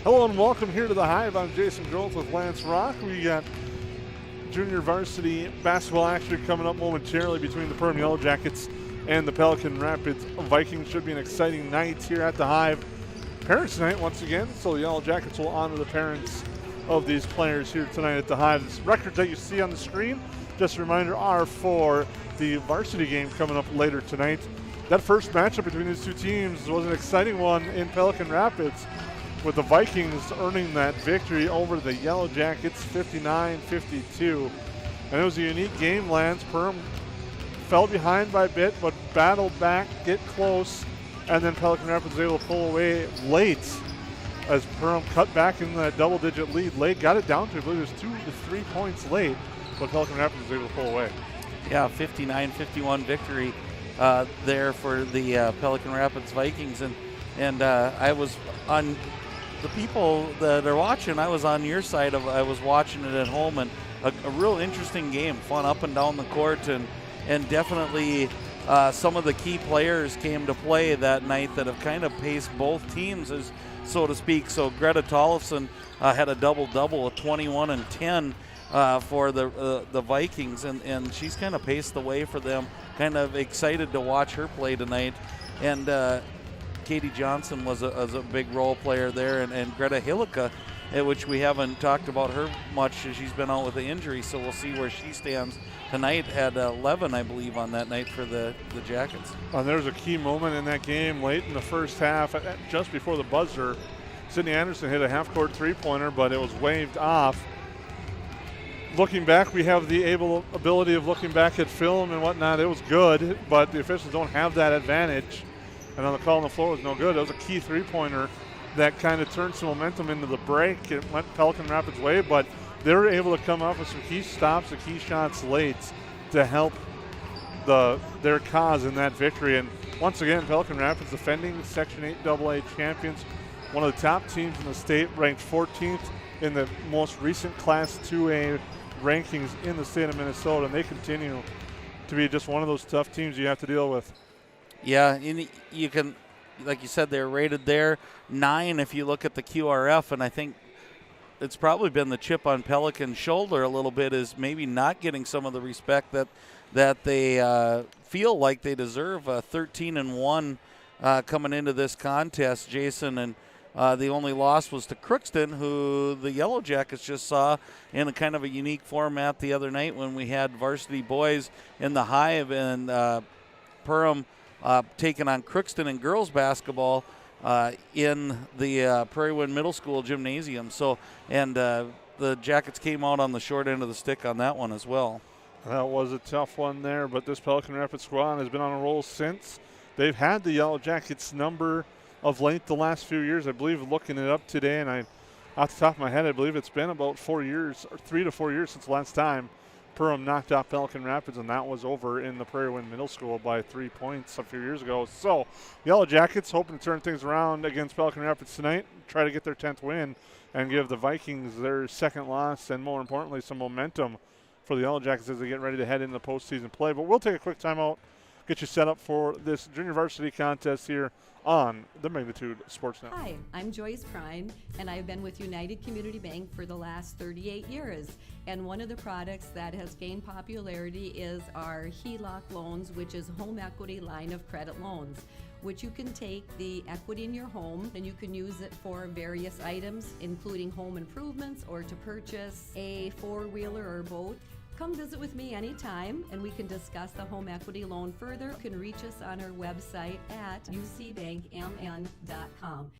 Hello and welcome here to the Hive. I'm Jason Groth with Lance Rock. We got junior varsity basketball action coming up momentarily between the Perham Yellow Jackets and the Pelican Rapids Vikings. Should be an exciting night here at the Hive. Parents night once again, so the Yellow Jackets will honor the parents of these players here tonight at the Hive. The records that you see on the screen, just a reminder, are for the varsity game coming up later tonight. That first matchup between these two teams was an exciting one in Pelican Rapids, with the Vikings earning that victory over the Yellow Jackets 59-52. And it was a unique game, Lance. Perham fell behind by a bit, but battled back, get close, and then Pelican Rapids was able to pull away late as Perham cut back in that double-digit lead late. Got it down to, I believe it was 2 to 3 points late, but Pelican Rapids was able to pull away. Yeah, 59-51 victory there for the Pelican Rapids Vikings. And I was on the people that are watching, I was on your side I was watching it at home, and a real interesting game, fun up and down the court, and definitely some of the key players came to play that night that have kind of paced both teams, as so to speak. So Greta Tollefson had a double-double, a 21 and 10 for the Vikings, and she's kind of paced the way for them. Kind of excited to watch her play tonight. And Katie Johnson was a big role player there, and Greta Hillica, which we haven't talked about her much as she's been out with the injury, so we'll see where she stands tonight. Had 11, I believe, on that night for the Jackets. There was a key moment in that game late in the first half, just before the buzzer. Sydney Anderson hit a half-court three-pointer, but it was waved off. Looking back, we have the ability of looking back at film and whatnot. It was good, but the officials don't have that advantage. And on the call on the floor was no good. It was a key three-pointer that kind of turned some momentum into the break. It went Pelican Rapids' way, but they were able to come up with some key stops, the key shots late to help their cause in that victory. And once again, Pelican Rapids, defending Section 8 AA champions, one of the top teams in the state, ranked 14th in the most recent Class 2A rankings in the state of Minnesota, and they continue to be just one of those tough teams you have to deal with. Yeah, and you can, like you said, they're rated there 9 if you look at the QRF, and I think it's probably been the chip on Pelican's shoulder a little bit, is maybe not getting some of the respect that they feel like they deserve. 13-1 coming into this contest, Jason, and the only loss was to Crookston, who the Yellow Jackets just saw in a kind of a unique format the other night when we had varsity boys in the Hive, and Perham taking on Crookston in girls basketball in the Prairie Wind Middle School gymnasium. So, and the Jackets came out on the short end of the stick on that one as well. That was a tough one there, but this Pelican Rapids squad has been on a roll since. They've had the Yellow Jackets number of late the last few years. I believe, looking it up today, and off the top of my head, I believe it's been about 4 years, or 3 to 4 years since the last time Perham knocked off Pelican Rapids, and that was over in the Prairie Wind Middle School by 3 points a few years ago. So, Yellow Jackets hoping to turn things around against Pelican Rapids tonight, try to get their 10th win, and give the Vikings their second loss, and more importantly, some momentum for the Yellow Jackets as they get ready to head into the postseason play. But we'll take a quick timeout, get you set up for this junior varsity contest here on the Magnitude Sports Network. Hi, I'm Joyce Prime, and I've been with United Community Bank for the last 38 years. And one of the products that has gained popularity is our HELOC loans, which is home equity line of credit loans, which you can take the equity in your home and you can use it for various items, including home improvements or to purchase a four-wheeler or boat. Come visit with me anytime and we can discuss the home equity loan further. You can reach us on our website at ucbankmn.com.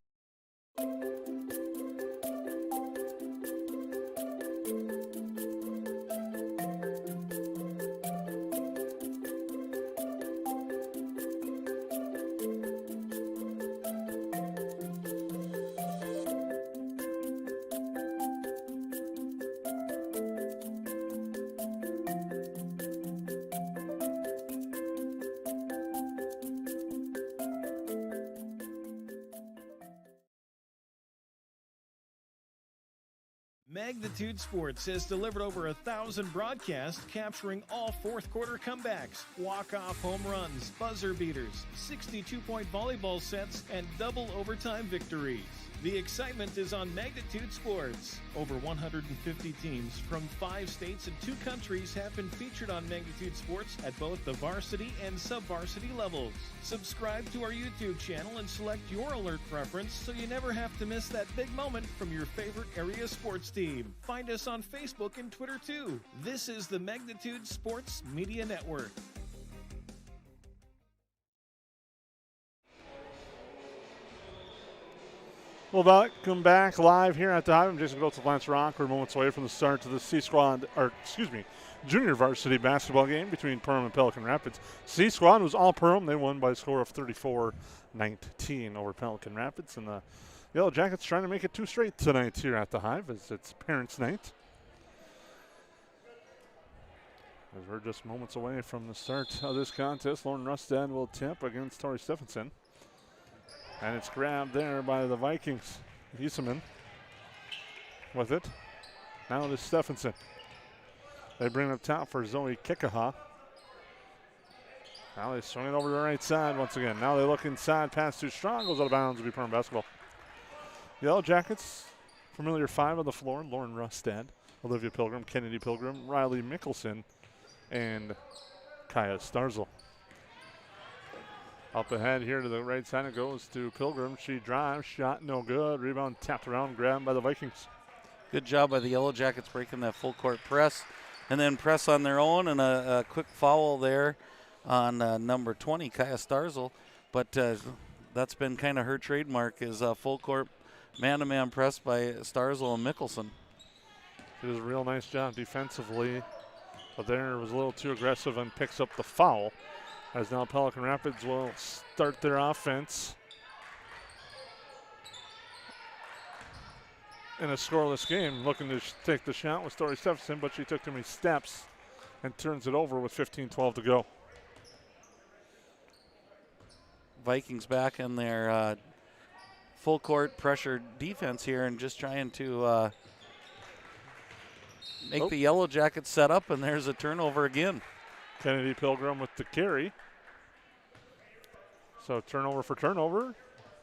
Magnitude Sports has delivered over 1,000 broadcasts capturing all fourth quarter comebacks, walk-off home runs, buzzer beaters, 62-point volleyball sets, and double overtime victories. The excitement is on Magnitude Sports. Over 150 teams from 5 states and 2 countries have been featured on Magnitude Sports at both the varsity and sub-varsity levels. Subscribe to our YouTube channel and select your alert preference so you never have to miss that big moment from your favorite area sports team. Find us on Facebook and Twitter too. This is the Magnitude Sports Media Network. Well, welcome back live here at the Hive. I'm Jason Goltz of Lance Rock. We're moments away from the start of the junior varsity basketball game between Perham and Pelican Rapids. C Squad was all Perham. They won by a score of 34-19 over Pelican Rapids. And the Yellow Jackets trying to make it 2 straight tonight here at the Hive as it's Parents' Night. As we're just moments away from the start of this contest, Lauren Rustad will tip against Tori Stephenson. And it's grabbed there by the Vikings. Hieseman with it. Now it is Stephenson. They bring it up top for Zoe Kikaha. Now they swing it over to the right side once again. Now they look inside, pass too strong, goes out of bounds, will be Perham basketball. Yellow Jackets, familiar 5 on the floor. Lauren Rustad, Olivia Pilgrim, Kennedy Pilgrim, Riley Mickelson, and Kaya Starzl. Up ahead here to the right side, it goes to Pilgrim. She drives, shot no good. Rebound tapped around, grabbed by the Vikings. Good job by the Yellow Jackets breaking that full court press and then press on their own, and a quick foul there on number 20, Kaya Starzl. But that's been kind of her trademark, is full court man-to-man press by Starzl and Mickelson. She does a real nice job defensively, but there was a little too aggressive and picks up the foul. As now Pelican Rapids will start their offense in a scoreless game. Looking to take the shot with Tori Stephenson, but she took too many steps and turns it over with 15-12 to go. Vikings back in their full court pressure defense here and just trying to make the Yellow Jackets set up, and there's a turnover again. Kennedy Pilgrim with the carry. So turnover for turnover.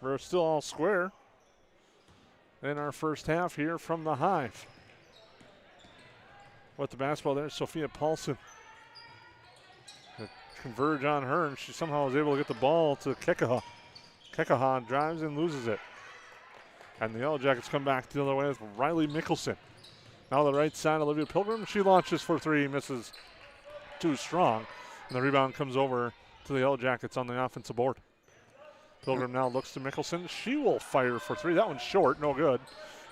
We're still all square in our first half here from the Hive. With the basketball there, Sophia Paulson. They converge on her, and she somehow was able to get the ball to Kekaha. Kekaha drives and loses it. And the Yellow Jackets come back the other way with Riley Mickelson. Now the right side, Olivia Pilgrim. She launches for 3, misses too strong. And the rebound comes over to the Yellow Jackets on the offensive board. Pilgrim now looks to Mickelson. She will fire for 3. That one's short, no good.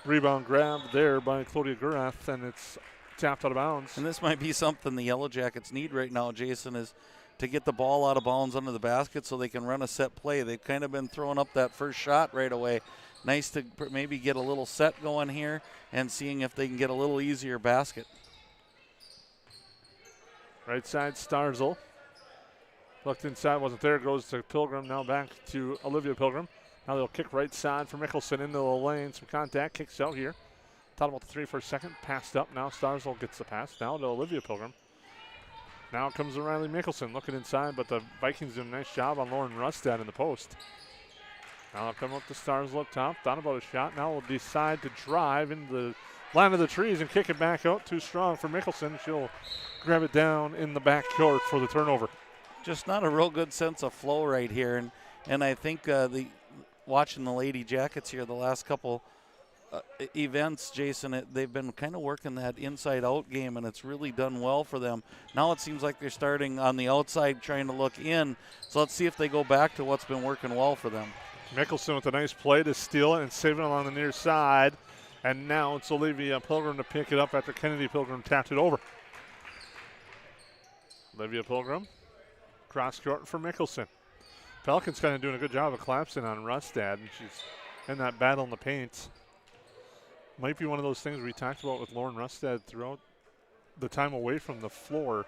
Rebound grabbed there by Claudia Gurath, and it's tapped out of bounds. And this might be something the Yellow Jackets need right now, Jason, is to get the ball out of bounds under the basket so they can run a set play. They've kind of been throwing up that first shot right away. Nice to maybe get a little set going here and seeing if they can get a little easier basket. Right side, Starzl. Looked inside, wasn't there. Goes to Pilgrim, now back to Olivia Pilgrim. Now they'll kick right side for Mickelson into the lane. Some contact, kicks out here. Thought about the 3 for a second, passed up. Now Starzl gets the pass, now to Olivia Pilgrim. Now comes to Riley Mickelson, looking inside, but the Vikings do a nice job on Lauren Rustad in the post. Now they'll come up to Starzl up top, thought about a shot. Now will decide to drive into the line of the trees and kick it back out. Too strong for Mickelson. She'll grab it down in the backcourt for the turnover. Just not a real good sense of flow right here, and I think watching the Lady Jackets here the last couple events, Jason, they've been kind of working that inside-out game, and it's really done well for them. Now it seems like they're starting on the outside, trying to look in. So let's see if they go back to what's been working well for them. Mickelson with a nice play to steal it and save it along the near side, and now it's Olivia Pilgrim to pick it up after Kennedy Pilgrim tapped it over. Olivia Pilgrim. Cross court for Mickelson. Pelican's kind of doing a good job of collapsing on Rustad, and she's in that battle in the paint. Might be one of those things we talked about with Lauren Rustad throughout the time away from the floor,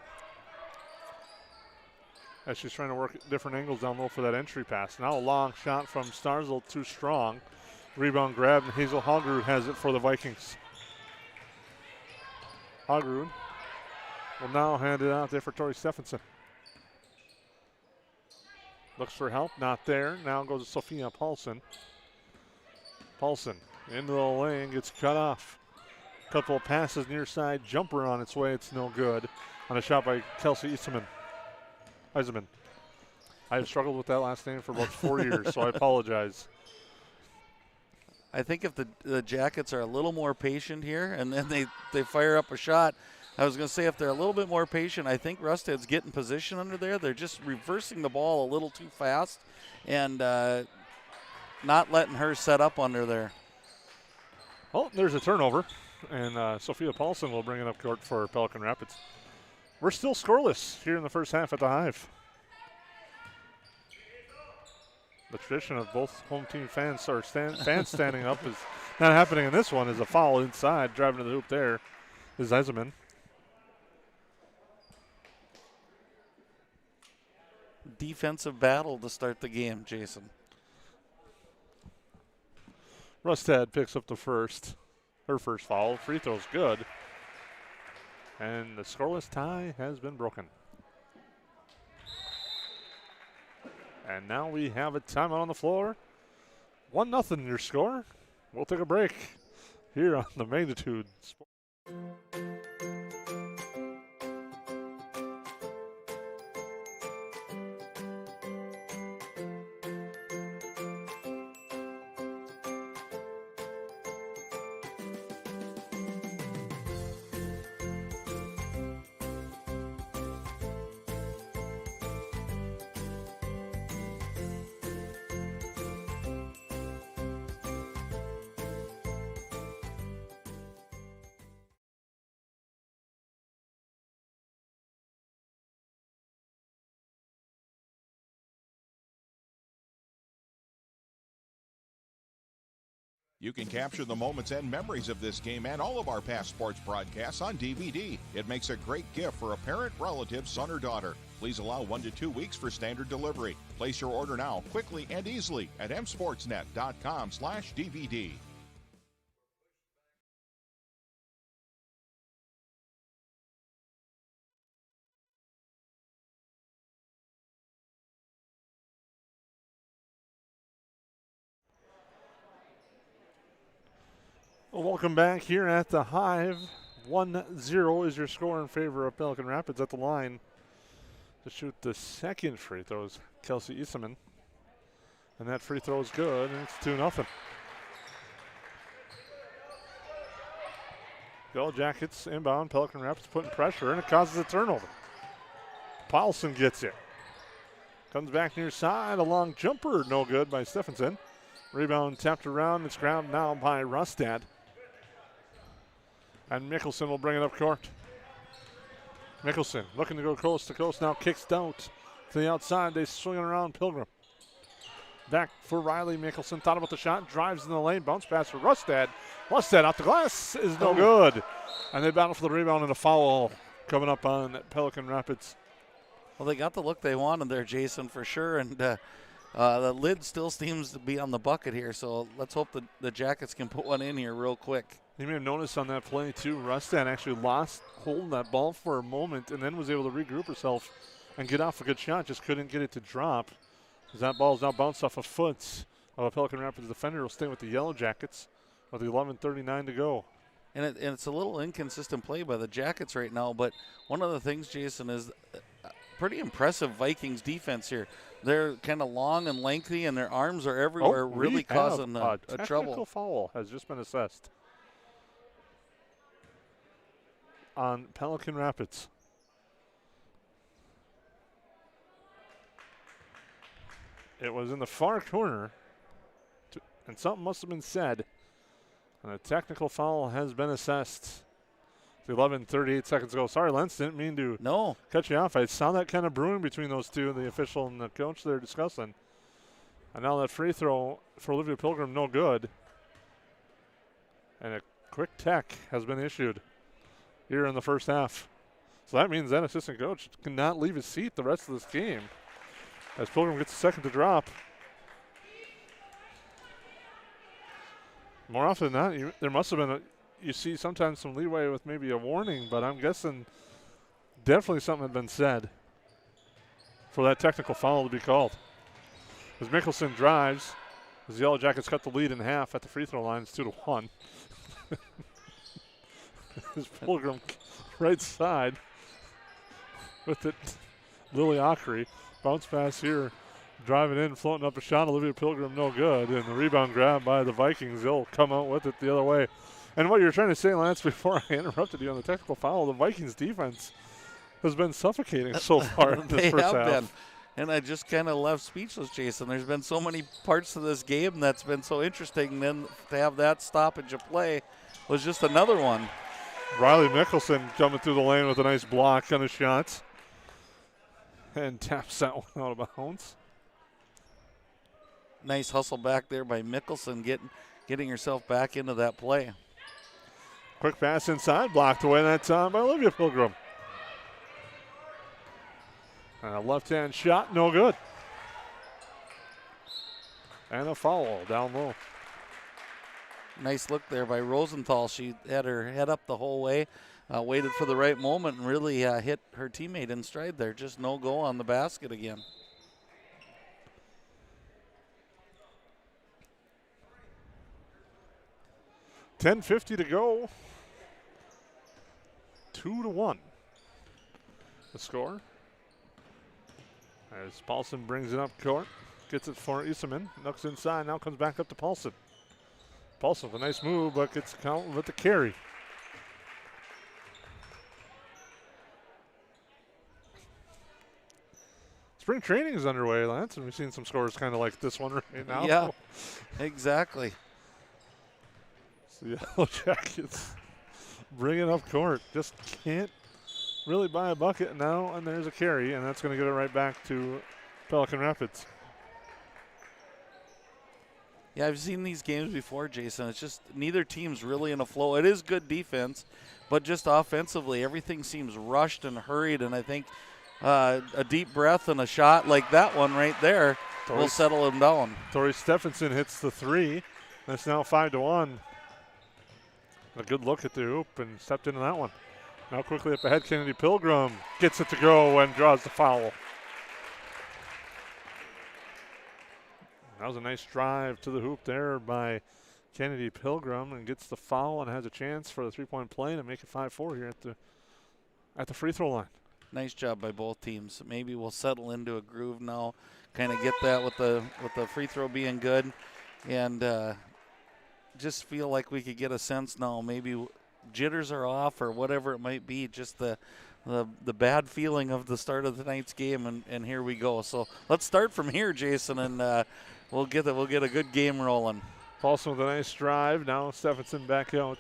as she's trying to work at different angles down low for that entry pass. Now a long shot from Starzl, too strong. Rebound grab, and Hazel Hallgerud has it for the Vikings. Hagrud will now hand it out there for Tori Stephenson. Looks for help, not there. Now goes to Sophia Paulson. Paulson into the lane, gets cut off. Couple of passes near side, jumper on its way, it's no good. On a shot by Kelsey Eisenman. I have struggled with that last name for about 4 years, so I apologize. I think if the Jackets are a little more patient here and then they fire up a shot, I was going to say if they're a little bit more patient, I think Rusted's getting position under there. They're just reversing the ball a little too fast and not letting her set up under there. Oh, there's a turnover, and Sophia Paulson will bring it up court for Pelican Rapids. We're still scoreless here in the first half at the Hive. The tradition of both home team fans standing up is not happening in this one. Is a foul inside, driving to the hoop there is Eisenman. Defensive battle to start the game, Jason. Rustad picks up her first foul. Free throw's good. And the scoreless tie has been broken. And now we have a timeout on the floor. 1-0 your score. We'll take a break here on the Magnitude. You can capture the moments and memories of this game and all of our past sports broadcasts on DVD. It makes a great gift for a parent, relative, son, or daughter. Please allow 1 to 2 weeks for standard delivery. Place your order now, quickly and easily at msportsnet.com/DVD. Welcome back here at the Hive. 1-0 is your score in favor of Pelican Rapids. At the line to shoot the second free throw is Kelsey Eisenman. And that free throw is good, and it's 2-0. Go Jackets inbound. Pelican Rapids putting pressure, and it causes a turnover. Paulson gets it. Comes back near side. A long jumper, no good by Stephenson. Rebound tapped around. It's grabbed now by Rustad. And Mickelson will bring it up court. Mickelson looking to go coast to coast now, kicks out to the outside. They swing it around Pilgrim. Back for Riley. Mickelson thought about the shot, drives in the lane, bounce pass for Rustad. Rustad out the glass is no good. And they battle for the rebound and a foul coming up on Pelican Rapids. Well, they got the look they wanted there, Jason, for sure. And the lid still seems to be on the bucket here, so let's hope the Jackets can put one in here real quick. You may have noticed on that play, too, Rustad actually lost hold of that ball for a moment and then was able to regroup herself and get off a good shot. Just couldn't get it to drop. As that ball is now bounced off a foot of a Pelican Rapids defender. Will stay with the Yellow Jackets with 11:39 to go. And it's a little inconsistent play by the Jackets right now, but one of the things, Jason, is pretty impressive Vikings defense here. They're kind of long and lengthy, and their arms are everywhere, really causing a trouble. Technical foul has just been assessed on Pelican Rapids. It was in the far corner, and something must have been said. And a technical foul has been assessed. 11:38 seconds ago. Sorry, Lentz, didn't mean to cut you off. I saw that kind of brewing between those two, the official and the coach they're discussing. And now that free throw for Olivia Pilgrim, no good. And a quick tech has been issued here in the first half. So that means that assistant coach cannot leave his seat the rest of this game as Pilgrim gets a second to drop. More often than not, there must have been you see sometimes some leeway with maybe a warning, but I'm guessing definitely something had been said for that technical foul to be called. As Mickelson drives, as the Yellow Jackets cut the lead in half at the free throw line, it's 2-1. As Pilgrim right side with it, Lily Ockery. Bounce pass here, driving in, floating up a shot. Olivia Pilgrim, no good. And the rebound grab by the Vikings. They'll come out with it the other way. And what you were trying to say, Lance, before I interrupted you on the technical foul, the Vikings defense has been suffocating so far in this first half. Been. And I just kind of left speechless, Jason. There's been so many parts of this game that's been so interesting. Then to have that stoppage of play was just another one. Riley Mickelson coming through the lane with a nice block on his shots. And taps that one out of bounds. Nice hustle back there by Mickelson, getting herself back into that play. Quick pass inside, blocked away that time by Olivia Pilgrim. And a left-hand shot, no good. And a foul down low. Nice look there by Rosenthal. She had her head up the whole way, waited for the right moment, and really hit her teammate in stride there. Just no go on the basket again. $10:50 to go. 2-1. The score. As Paulson brings it up court, gets it for Iseman, knocks inside, now comes back up to Paulson. Paulson with a nice move, but gets counted with the carry. Spring training is underway, Lance, and we've seen some scores kind of like this one right now. Yeah, exactly. So the Yellow Jackets bring it up court. Just can't really buy a bucket now, and there's a carry, and that's going to get it right back to Pelican Rapids. Yeah, I've seen these games before, Jason. It's just neither team's really in a flow. It is good defense, but just offensively, everything seems rushed and hurried, and I think a deep breath and a shot like that one right there will settle them down. Tori Stephenson hits the three. That's now 5-1. A good look at the hoop and stepped into that one. Now quickly up ahead, Kennedy Pilgrim gets it to go and draws the foul. That was a nice drive to the hoop there by Kennedy Pilgrim, and gets the foul and has a chance for the three-point play to make it 5-4 here at the free throw line. Nice job by both teams. Maybe we'll settle into a groove now, kind of get that with the free throw being good, and just feel like we could get a sense now. Maybe jitters are off or whatever it might be. Just the bad feeling of the start of tonight's game, and here we go. So let's start from here, Jason, and we'll get a good game rolling. Paulson with a nice drive. Now Stephenson back out,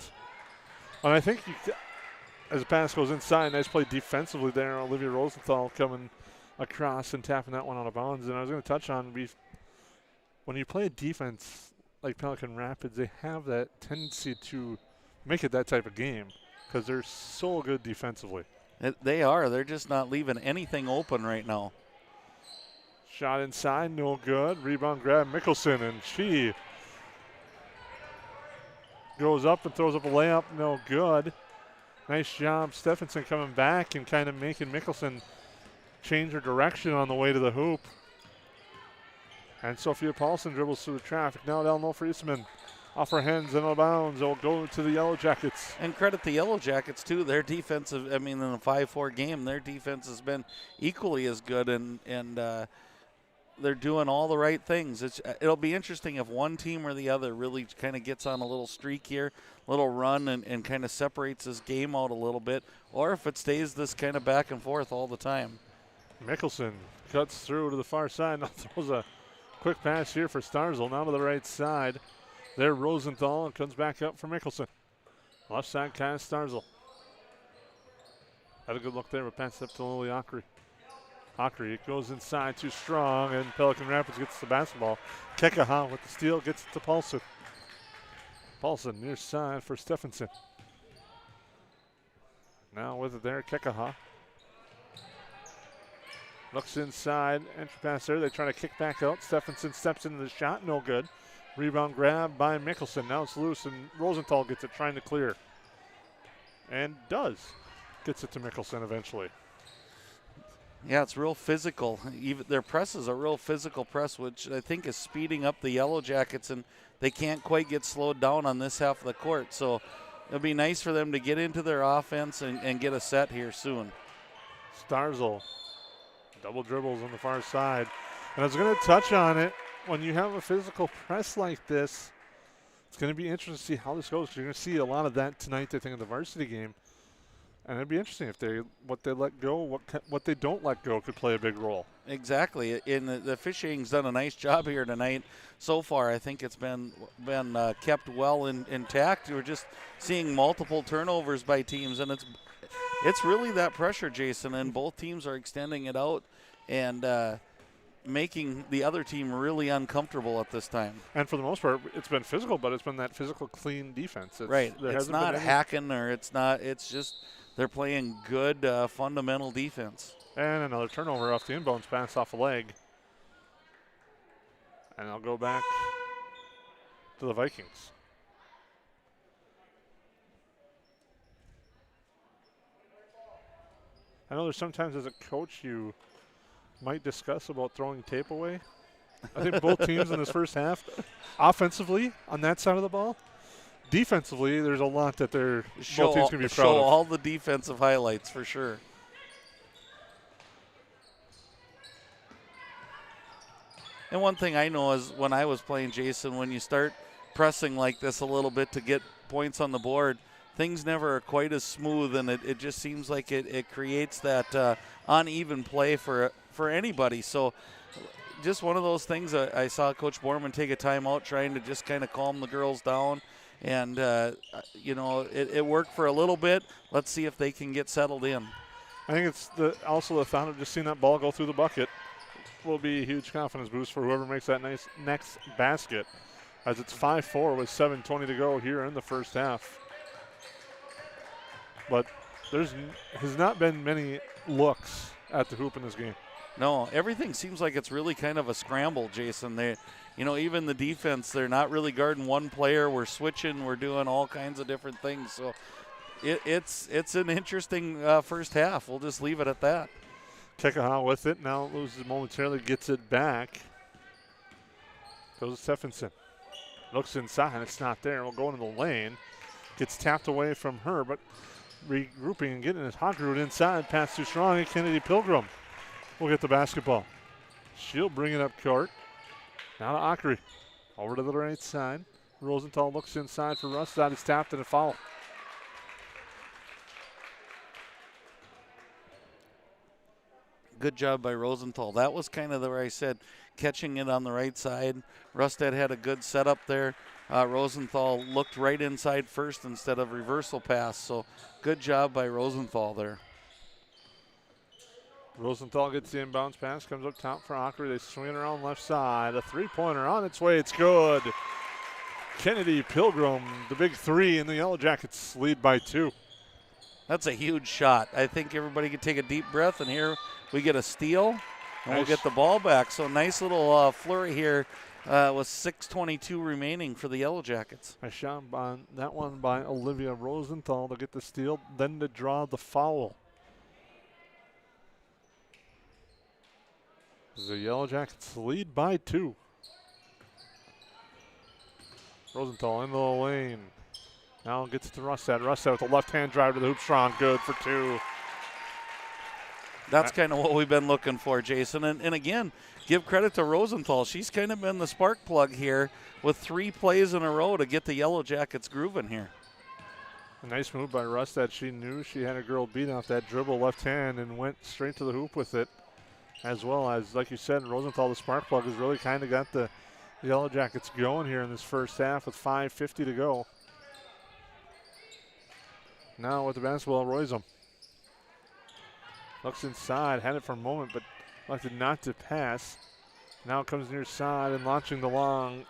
and I think as the pass goes inside, nice play defensively there. Olivia Rosenthal coming across and tapping that one out of bounds. And I was going to touch on, when you play a defense like Pelican Rapids, they have that tendency to make it that type of game because they're so good defensively. They are. They're just not leaving anything open right now. Shot inside, no good. Rebound grab, Mickelson, and she goes up and throws up a layup, no good. Nice job, Stephenson coming back and kind of making Mickelson change her direction on the way to the hoop. And Sophia Paulson dribbles through the traffic. Now down low for Eastman. Off her hands and out of bounds. It'll go to the Yellow Jackets. And credit the Yellow Jackets, too. Their defensive, in a 5-4 game, their defense has been equally as good, and they're doing all the right things. It'll be interesting if one team or the other really kind of gets on a little streak here, little run, and kind of separates this game out a little bit, or if it stays this kind of back and forth all the time. Mickelson cuts through to the far side. Now throws a quick pass here for Starzl. Now to the right side. There Rosenthal, and comes back up for Mickelson. Left side cast Starzl. Had a good look there, but pass up to Lily Ockery. Ockery, it goes inside too strong, and Pelican Rapids gets the basketball. Kekaha with the steal, gets it to Paulson. Paulson near side for Stephenson. Now with it there, Kekaha. Looks inside, entry pass there. They try to kick back out. Stephenson steps into the shot, no good. Rebound grab by Mickelson. Now it's loose, and Rosenthal gets it, trying to clear. and does. Gets it to Mickelson eventually. Yeah, it's real physical. Even their press is a real physical press, which I think is speeding up the Yellow Jackets, and they can't quite get slowed down on this half of the court. So it'll be nice for them to get into their offense and get a set here soon. Starzl, double dribbles on the far side. And I was going to touch on it. When you have a physical press like this, it's going to be interesting to see how this goes. You're going to see a lot of that tonight, I think, in the varsity game. And it'd be interesting if what they let go, what they don't let go could play a big role. Exactly. The officiating's done a nice job here tonight so far. I think it's been kept well intact. We're just seeing multiple turnovers by teams, and it's really that pressure, Jason, and both teams are extending it out and making the other team really uncomfortable at this time. And for the most part, it's been physical, but it's been that physical, clean defense. It's not hacking or it's just they're playing good fundamental defense. And another turnover off the inbounds pass off a leg. And I'll go back to the Vikings. I know there's sometimes as a coach you might discuss about throwing tape away. I think both teams in this first half, offensively on that side of the ball, defensively, there's a lot that both teams can be proud of. Show all the defensive highlights for sure. And one thing I know is when I was playing, Jason, when you start pressing like this a little bit to get points on the board, things never are quite as smooth, and it just seems like it creates that uneven play for anybody. So just one of those things. I saw Coach Borman take a timeout trying to just kind of calm the girls down. And, it worked for a little bit. Let's see if they can get settled in. I think it's also the thought of just seeing that ball go through the bucket will be a huge confidence boost for whoever makes that nice next basket, as it's 5-4 with 7:20 to go here in the first half. But has not been many looks at the hoop in this game. No, everything seems like it's really kind of a scramble, Jason. Even the defense, they're not really guarding one player. We're switching. We're doing all kinds of different things. So it's an interesting first half. We'll just leave it at that. Kekaha with it. Now loses momentarily, gets it back. Goes to Stephenson. Looks inside. It's not there. We'll go into the lane. Gets tapped away from her, but regrouping and getting his Hogrud inside. Pass too strong, and Kennedy Pilgrim will get the basketball. She'll bring it up court. Now to Akri. Over to the right side. Rosenthal looks inside for Rustad. It's tapped and a foul. Good job by Rosenthal. That was kind of where I said catching it on the right side. Rustad had a good setup there. Rosenthal looked right inside first instead of reversal pass. So good job by Rosenthal there. Rosenthal gets the inbounds pass, comes up top for Akri. They swing it around left side. A three-pointer on its way. It's good. Kennedy Pilgrim, the big three, and the Yellow Jackets lead by 2. That's a huge shot. I think everybody can take a deep breath, and here we get a steal, and we'll get the ball back. So nice little flurry here with 6:22 remaining for the Yellow Jackets. A shot on that one by Olivia Rosenthal to get the steal, then to draw the foul. The Yellow Jackets lead by 2. Rosenthal into the lane. Now gets it to Rustad. Rustad with a left-hand drive to the hoop, strong, good for 2. That's kind of what we've been looking for, Jason. And again, give credit to Rosenthal. She's kind of been the spark plug here with 3 plays in a row to get the Yellow Jackets grooving here. A nice move by Rustad. She knew she had a girl beat off that dribble left hand and went straight to the hoop with it. As well as, like you said, Rosenthal, the spark plug, has really kind of got the Yellow Jackets going here in this first half with 5:50 to go. Now with the basketball, Royzum. Looks inside, had it for a moment, but elected not to pass. Now comes near side and launching the long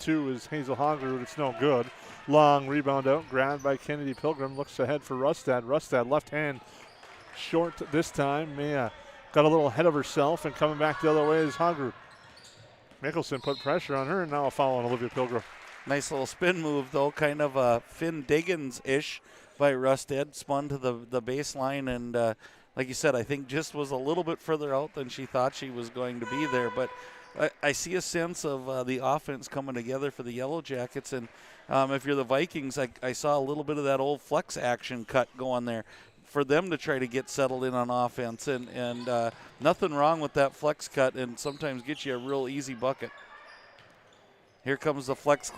2 is Hazel Hogrud. It's no good. Long rebound out, grabbed by Kennedy Pilgrim. Looks ahead for Rustad. Rustad left hand short this time. Maya got a little ahead of herself, and coming back the other way is Hogrud. Mickelson put pressure on her, and now a foul on Olivia Pilgrim. Nice little spin move, though, kind of a Finn Diggins-ish by Rusted, spun to the baseline, and like you said, I think just was a little bit further out than she thought she was going to be there. But I see a sense of the offense coming together for the Yellow Jackets, and if you're the Vikings, I saw a little bit of that old flex action cut going there for them to try to get settled in on offense, and nothing wrong with that flex cut, and sometimes get you a real easy bucket. Here comes the flex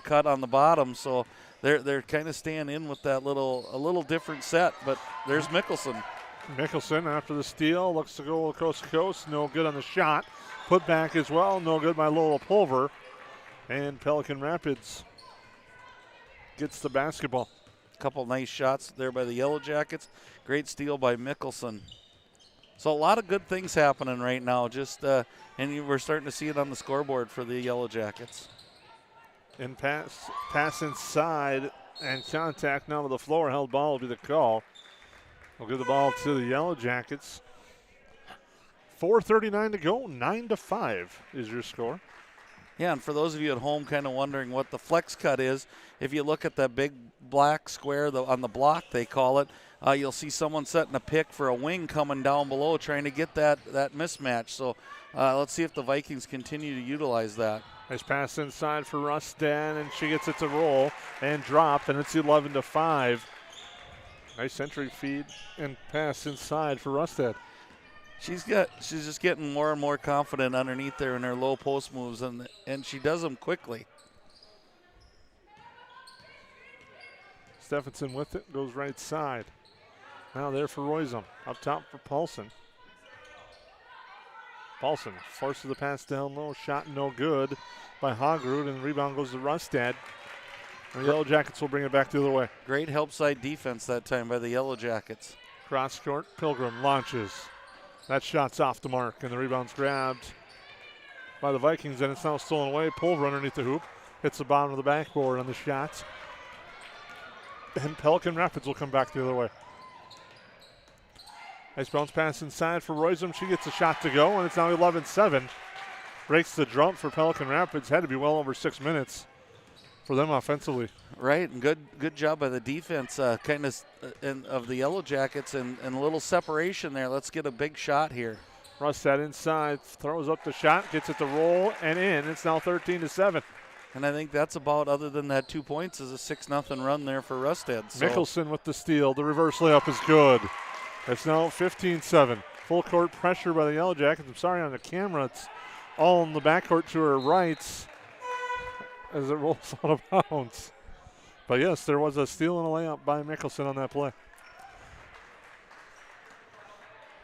cut on the bottom, so they're kind of staying in with that a little different set, but there's Mickelson. Mickelson after the steal looks to go coast to coast. No good on the shot. Put back as well. No good by Lola Pulver. And Pelican Rapids gets the basketball. Couple nice shots there by the Yellow Jackets. Great steal by Mickelson. So a lot of good things happening right now. And we're starting to see it on the scoreboard for the Yellow Jackets. And pass inside and contact now to the floor. Held ball will be the call. We'll give the ball to the Yellow Jackets. 4:39 to go. 9-5 is your score. Yeah, and for those of you at home kind of wondering what the flex cut is, if you look at that big black square on the block, they call it, you'll see someone setting a pick for a wing coming down below trying to get that mismatch. So let's see if the Vikings continue to utilize that. Nice pass inside for Rustan, and she gets it to roll and drop, and it's 11-5. Nice entry feed and pass inside for Rusted. She's just getting more and more confident underneath there in her low post moves, and she does them quickly. Stephenson with it, goes right side. Now there for Royzum, up top for Paulson. Paulson forces the pass down low, shot no good by Hagrud, and the rebound goes to Rustad. The Yellow Jackets will bring it back the other way. Great help side defense that time by the Yellow Jackets. Cross court, Pilgrim launches. That shot's off the mark, and the rebound's grabbed by the Vikings, and it's now stolen away. Pulver underneath the hoop, hits the bottom of the backboard on the shot. And Pelican Rapids will come back the other way. Nice bounce pass inside for Royzum. She gets a shot to go, and it's now 11-7. Breaks the drum for Pelican Rapids. Had to be well over 6 minutes for them offensively. Right, and good job by the defense, of the Yellow Jackets, and a little separation there. Let's get a big shot here. Rustad inside, throws up the shot, gets it to roll and in. It's now 13-7. And I think that's about, other than that 2 points, is a 6-0 run there for Rustad. So. Mickelson with the steal. The reverse layup is good. It's now 15-7. Full court pressure by the Yellow Jackets. I'm sorry, on the camera, it's all in the backcourt to her right as it rolls out of bounds. But yes, there was a steal and a layup by Mickelson on that play.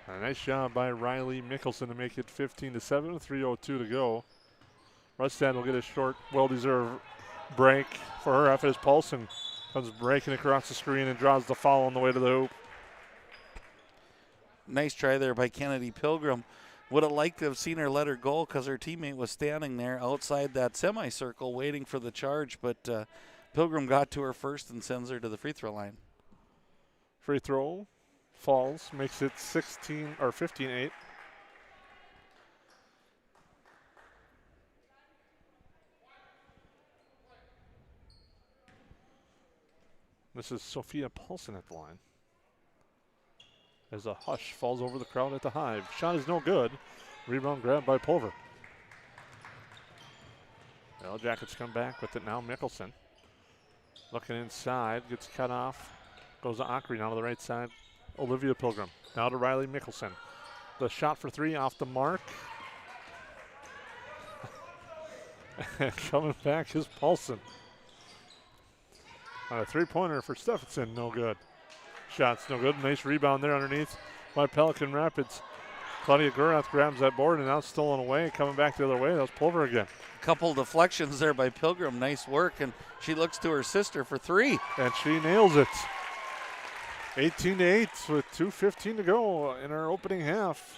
A nice job by Riley Mickelson to make it 15-7 with 3:02 to go. Rustad will get a short, well-deserved break for her after as Paulson comes breaking across the screen and draws the foul on the way to the hoop. Nice try there by Kennedy Pilgrim. Would have liked to have seen her let her go because her teammate was standing there outside that semicircle waiting for the charge, but Pilgrim got to her first and sends her to the free throw line. Free throw falls, makes it 15-8. This is Sophia Paulson at the line. As a hush falls over the crowd at the Hive. Shot is no good. Rebound grabbed by Pulver. Yellow Jackets come back with it now. Mickelson looking inside, gets cut off. Goes to Akri now to the right side. Olivia Pilgrim. Now to Riley Mickelson. The shot for three off the mark. And coming back is Paulson. On a three-pointer for Stephenson, no good. Shots no good. Nice rebound there underneath by Pelican Rapids. Claudia Gurath grabs that board and now it's stolen away. Coming back the other way, that was Pulver again. Couple deflections there by Pilgrim. Nice work, and she looks to her sister for three. And she nails it. 18-8 with 2:15 to go in our opening half.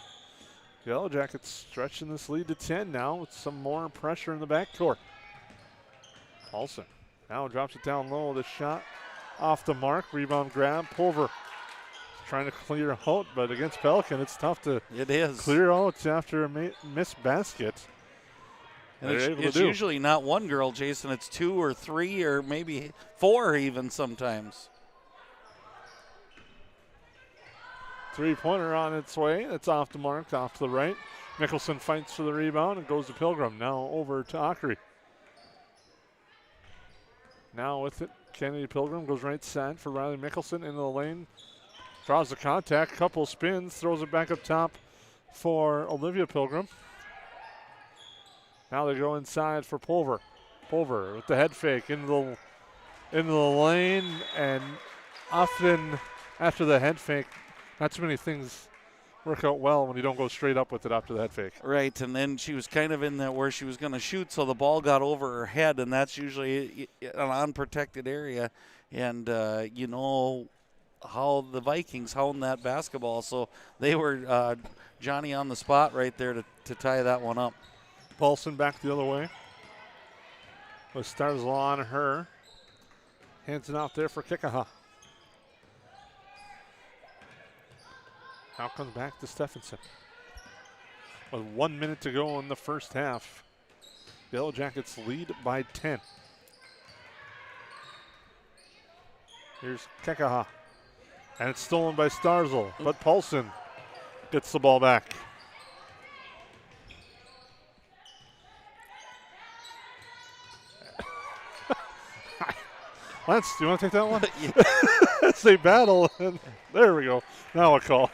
Yellow Jackets stretching this lead to 10 now with some more pressure in the backcourt. Paulson now drops it down low. The shot off the mark. Rebound grab. Pulver trying to clear out, but against Pelican, it's tough to clear out after a missed basket. And it's usually not one girl, Jason. It's two or three or maybe four even sometimes. Three-pointer on its way. It's off the mark, off to the right. Mickelson fights for the rebound and goes to Pilgrim. Now over to Ockery. Now with it, Kennedy Pilgrim goes right side for Riley Mickelson into the lane. Draws the contact, couple spins, throws it back up top for Olivia Pilgrim. Now they go inside for Pulver. Pulver with the head fake into the lane, and often after the head fake, not too many things work out well when you don't go straight up with it after the head fake. Right, and then she was kind of in that where she was going to shoot, so the ball got over her head, and that's usually an unprotected area. And you know how the Vikings hound that basketball, so they were Johnny on the spot right there to tie that one up. Paulson back the other way. With Starzl on her. Hands it out there for Kikaha. Now comes back to Stephenson. With 1 minute to go in the first half. The Yellow Jackets lead by 10. Here's Kikaha. And it's stolen by Starzl, but Paulson gets the ball back. Lance, do you want to take that one? It's a battle. And there we go. Now a call.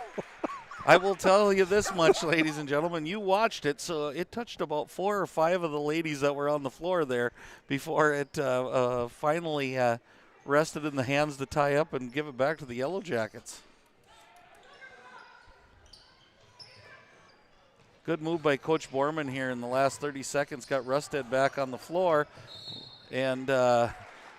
I will tell you this much, ladies and gentlemen. You watched it, so it touched about 4 or 5 of the ladies that were on the floor there before it finally rested in the hands to tie up and give it back to the Yellow Jackets. Good move by Coach Borman here in the last 30 seconds. Got Rusted back on the floor. And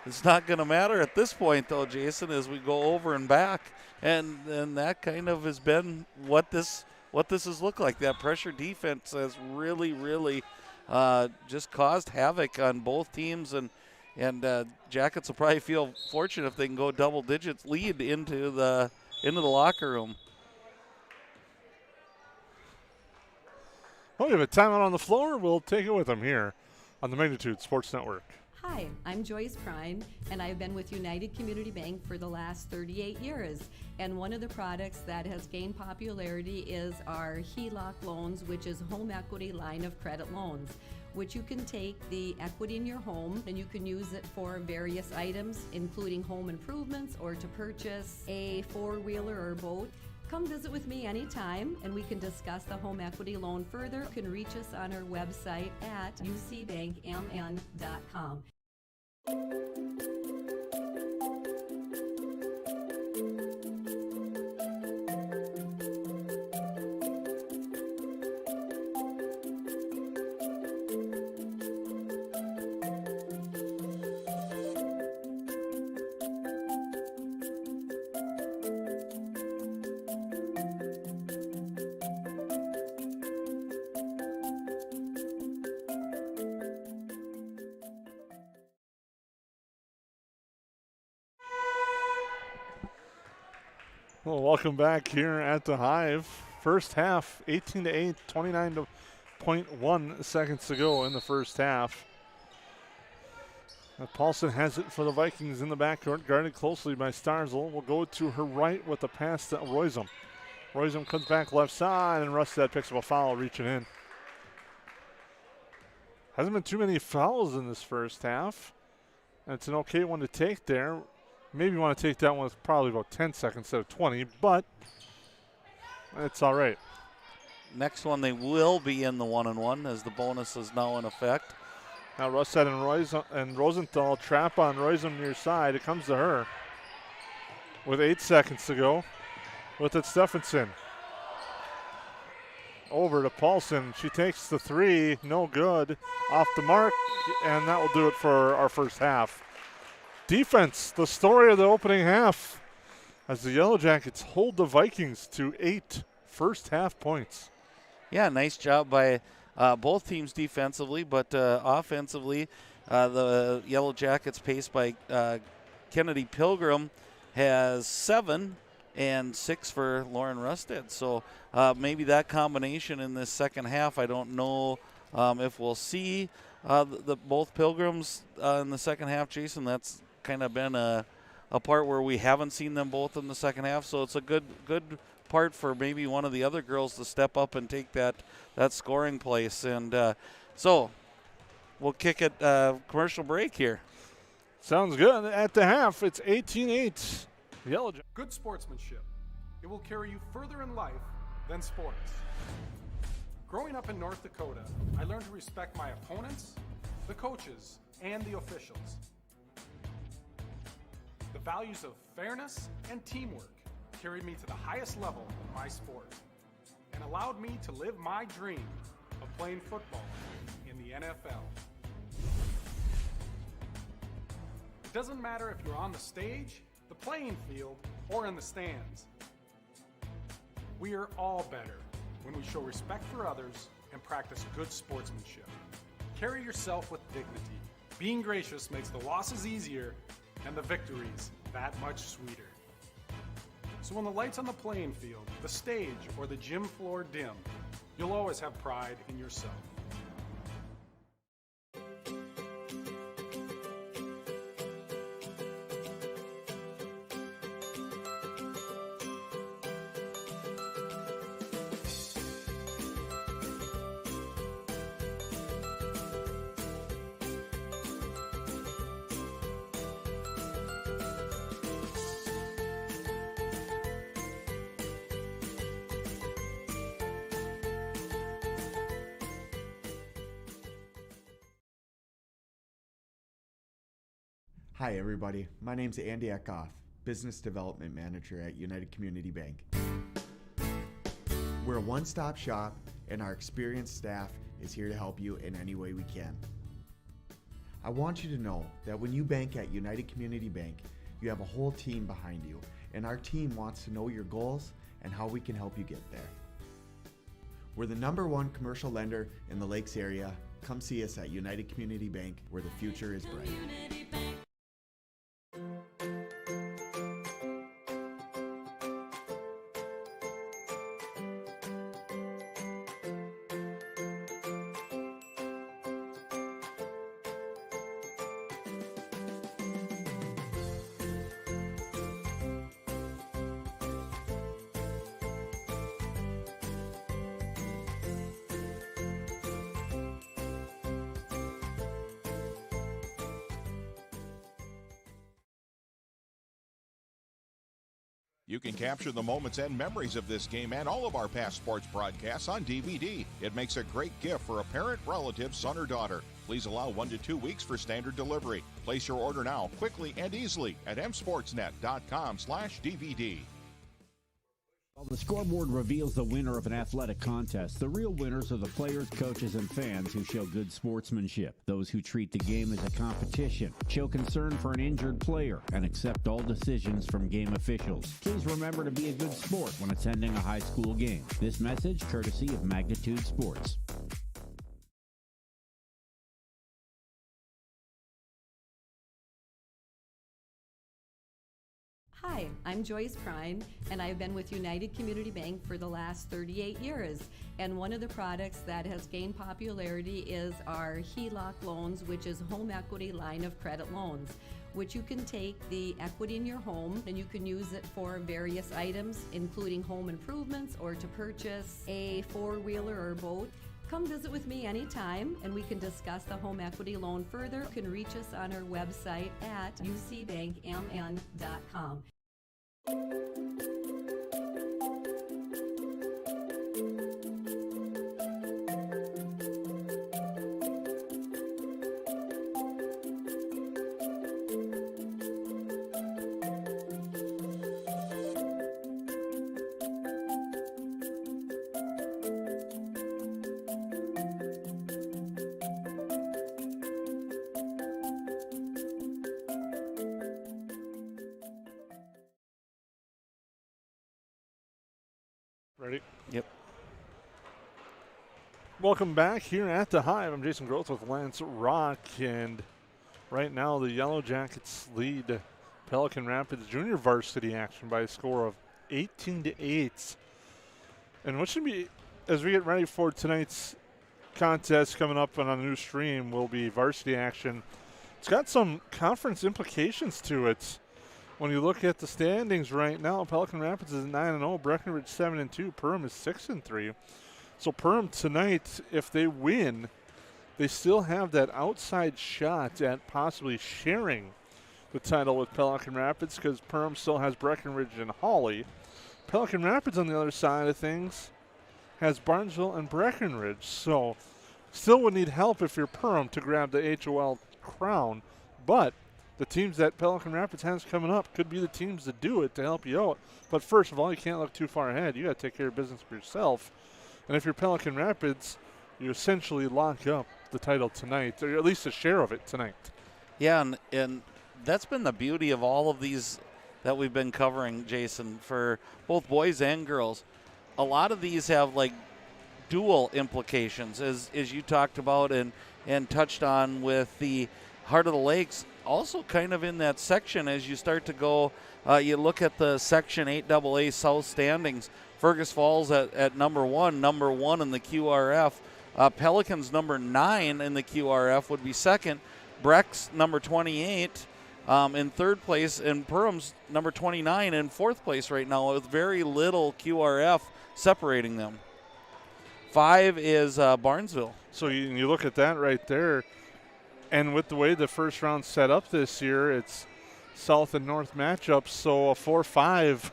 it's not going to matter at this point, though, Jason, as we go over and back. And that kind of has been what this has looked like. That pressure defense has really, really just caused havoc on both teams. And Jackets will probably feel fortunate if they can go double digits lead into the locker room. Well, we have a timeout on the floor. We'll take it with them here on the Magnitude Sports Network. Hi, I'm Joyce Prine, and I've been with United Community Bank for the last 38 years. And one of the products that has gained popularity is our HELOC loans, which is home equity line of credit loans, which you can take the equity in your home and you can use it for various items, including home improvements or to purchase a four-wheeler or boat. Come visit with me anytime and we can discuss the home equity loan further. You can reach us on our website at ucbankmn.com. Well, welcome back here at the Hive. First half, 18-8, 29.1 seconds to go in the first half. Paulson has it for the Vikings in the backcourt, guarded closely by Starzl. Will go to her right with the pass to Roysum. Roysum comes back left side, and Rustad picks up a foul, reaching in. Hasn't been too many fouls in this first half. And it's an okay one to take there. Maybe you want to take that one with probably about 10 seconds instead of 20, but it's all right. Next one, they will be in the 1-and-1 as the bonus is now in effect. Now Rustad and Rosenthal trap on Roysum near side. It comes to her with 8 seconds to go. With it, Stephenson. Over to Paulson. She takes the three. No good. Off the mark, and that will do it for our first half. Defense, the story of the opening half, as the Yellow Jackets hold the Vikings to 8 first half points. Yeah, nice job by both teams defensively, but offensively, the Yellow Jackets, paced by Kennedy Pilgrim, has 7 and 6 for Lauren Rustad. So maybe that combination in this second half, I don't know if we'll see both Pilgrims in the second half, Jason. That's kind of been a part where we haven't seen them both in the second half. So it's a good part for maybe one of the other girls to step up and take that scoring place. And so we'll kick it commercial break here. Sounds good. At the half, it's 18-8. Yellow Jackets. Good sportsmanship. It will carry you further in life than sports. Growing up in North Dakota, I learned to respect my opponents, the coaches, and the officials. The values of fairness and teamwork carried me to the highest level of my sport and allowed me to live my dream of playing football in the NFL. It doesn't matter if you're on the stage, the playing field, or in the stands. We are all better when we show respect for others and practice good sportsmanship. Carry yourself with dignity. Being gracious makes the losses easier and the victories that much sweeter. So when the lights on the playing field, the stage, or the gym floor dim, you'll always have pride in yourself. Hi everybody, my name's Andy Eckhoff, Business Development Manager at United Community Bank. We're a one-stop shop and our experienced staff is here to help you in any way we can. I want you to know that when you bank at United Community Bank, you have a whole team behind you, and our team wants to know your goals and how we can help you get there. We're the #1 commercial lender in the Lakes area. Come see us at United Community Bank, where the future is bright. You can capture the moments and memories of this game and all of our past sports broadcasts on DVD. It makes a great gift for a parent, relative, son, or daughter. Please allow 1 to 2 weeks for standard delivery. Place your order now, quickly and easily at msportsnet.com/DVD. While the scoreboard reveals the winner of an athletic contest, the real winners are the players, coaches, and fans who show good sportsmanship. Those who treat the game as a competition, show concern for an injured player, and accept all decisions from game officials. Please remember to be a good sport when attending a high school game. This message courtesy of Magnitude Sports. Hi, I'm Joyce Prine, and I've been with United Community Bank for the last 38 years. And one of the products that has gained popularity is our HELOC loans, which is home equity line of credit loans, which you can take the equity in your home and you can use it for various items, including home improvements or to purchase a four-wheeler or boat. Come visit with me anytime and we can discuss the home equity loan further. You can reach us on our website at ucbankmn.com. Ready? Yep. Welcome back here at the Hive. I'm Jason Groth with Lance Rock, and right now the Yellow Jackets lead Pelican Rapids junior varsity action by a score of 18-8. And what should be, as we get ready for tonight's contest coming up on a new stream, will be varsity action. It's got some conference implications to it. when you look at the standings right now, Pelican Rapids is 9-0, Breckenridge 7-2, Perham is 6-3. So Perham tonight, if they win, they still have that outside shot at possibly sharing the title with Pelican Rapids because Perham still has Breckenridge and Hawley. Pelican Rapids on the other side of things has Barnesville and Breckenridge. So still would need help if you're Perham to grab the HOL crown. But the teams that Pelican Rapids has coming up could be the teams that do it to help you out. But first of all, you can't look too far ahead. You got to take care of business for yourself. And if you're Pelican Rapids, you essentially lock up the title tonight, or at least a share of it tonight. Yeah, and that's been the beauty of all of these that we've been covering, Jason, for both boys and girls. A lot of these have like dual implications, as you talked about and touched on with the Heart of the Lakes. Also kind of in that section as you start to go, you look at the Section 8AA South standings. Fergus Falls at number one in the QRF. Pelicans number 9 in the QRF would be second. Breck's number 28 in third place, and Perham's number 29 in fourth place right now with very little QRF separating them. 5 is Barnesville. So you look at that right there, and with the way the first round set up this year, it's South and North matchups, so a 4-5.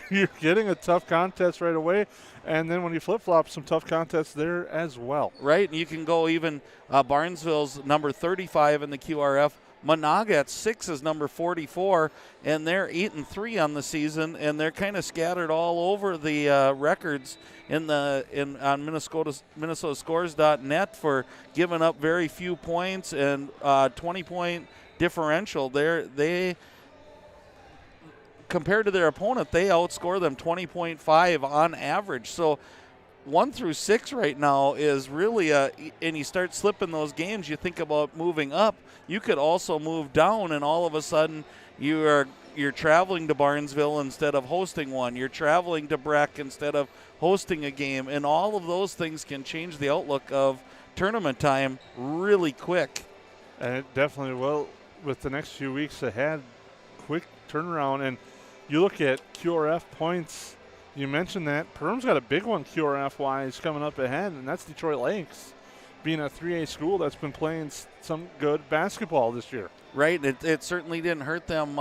You're getting a tough contest right away, and then when you flip-flop, some tough contests there as well. Right, and you can go even Barnesville's number 35 in the QRF. Monaga at 6 is number 44, and they're 8-3 on the season, and they're kind of scattered all over the records on MinnesotaScores.net for giving up very few points and 20-point differential. They compared to their opponent, they outscore them 20.5 on average. So 1 through 6 right now is really and you start slipping those games, you think about moving up. You could also move down, and all of a sudden you're traveling to Barnesville instead of hosting one. You're traveling to Breck instead of hosting a game, and all of those things can change the outlook of tournament time really quick. And it definitely will with the next few weeks ahead. Quick turnaround, and you look at QRF points. You mentioned that Perham's got a big one QRF-wise coming up ahead, and that's Detroit Lakes, being a 3A school that's been playing some good basketball this year. Right. It certainly didn't hurt them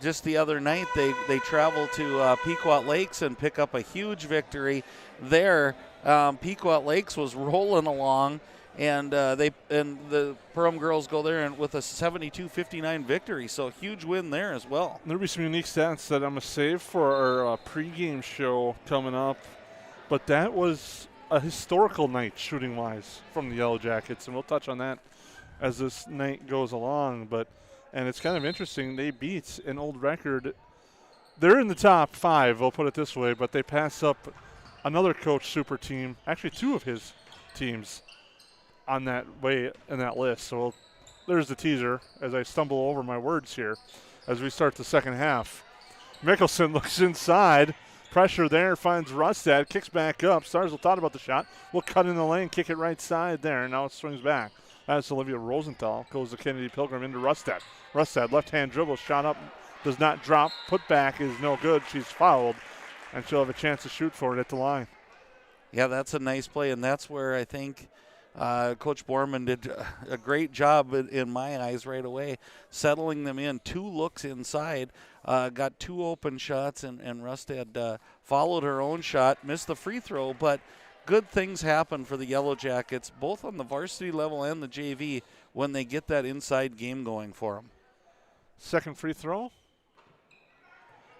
just the other night. They traveled to Pequot Lakes and pick up a huge victory there. Pequot Lakes was rolling along, and the Perham girls go there and with a 72-59 victory. So huge win there as well. There'll be some unique stats that I'm going to save for our pregame show coming up, but that was a historical night shooting-wise from the Yellow Jackets, and we'll touch on that as this night goes along. And it's kind of interesting. They beat an old record. They're in the top 5, I'll put it this way, but they pass up another coach super team, actually 2 of his teams on that way in that list. So there's the teaser as I stumble over my words here as we start the second half. Mickelson looks inside. Pressure there, finds Rustad, kicks back up. Starzl thought about the shot. Will cut in the lane, kick it right side there. Now it swings back. That's Olivia Rosenthal. Goes to Kennedy Pilgrim into Rustad. Rustad, left-hand dribble, shot up, does not drop. Put back is no good. She's fouled, and she'll have a chance to shoot for it at the line. Yeah, that's a nice play, and that's where I think Coach Borman did a great job in my eyes right away, settling them in. 2 looks inside, got 2 open shots, and Rustad followed her own shot, missed the free throw, but good things happen for the Yellow Jackets, both on the varsity level and the JV, when they get that inside game going for them. Second free throw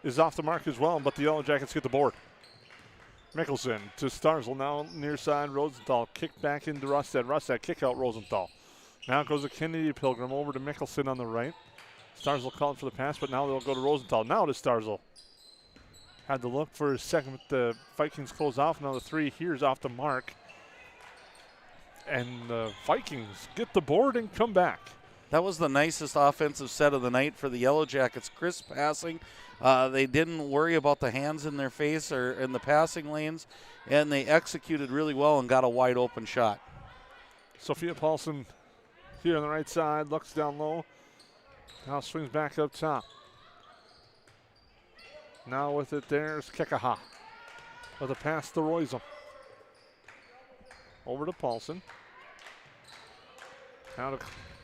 is off the mark as well, but the Yellow Jackets get the board. Mickelson to Starzl, now near side. Rosenthal kick back into Rustad. Rustad kick out Rosenthal. Now it goes to Kennedy Pilgrim over to Mickelson on the right. Starzl called for the pass, but now they'll go to Rosenthal. Now to Starzl. Had to look for a second, but the Vikings close off. Now the 3 here's off the mark. And the Vikings get the board and come back. That was the nicest offensive set of the night for the Yellow Jackets. Crisp passing. They didn't worry about the hands in their face or in the passing lanes, and they executed really well and got a wide open shot. Sophia Paulson here on the right side, looks down low. Now swings back up top. Now with it, there's Kekaha. With a pass to Royzum. Over to Paulson. Now to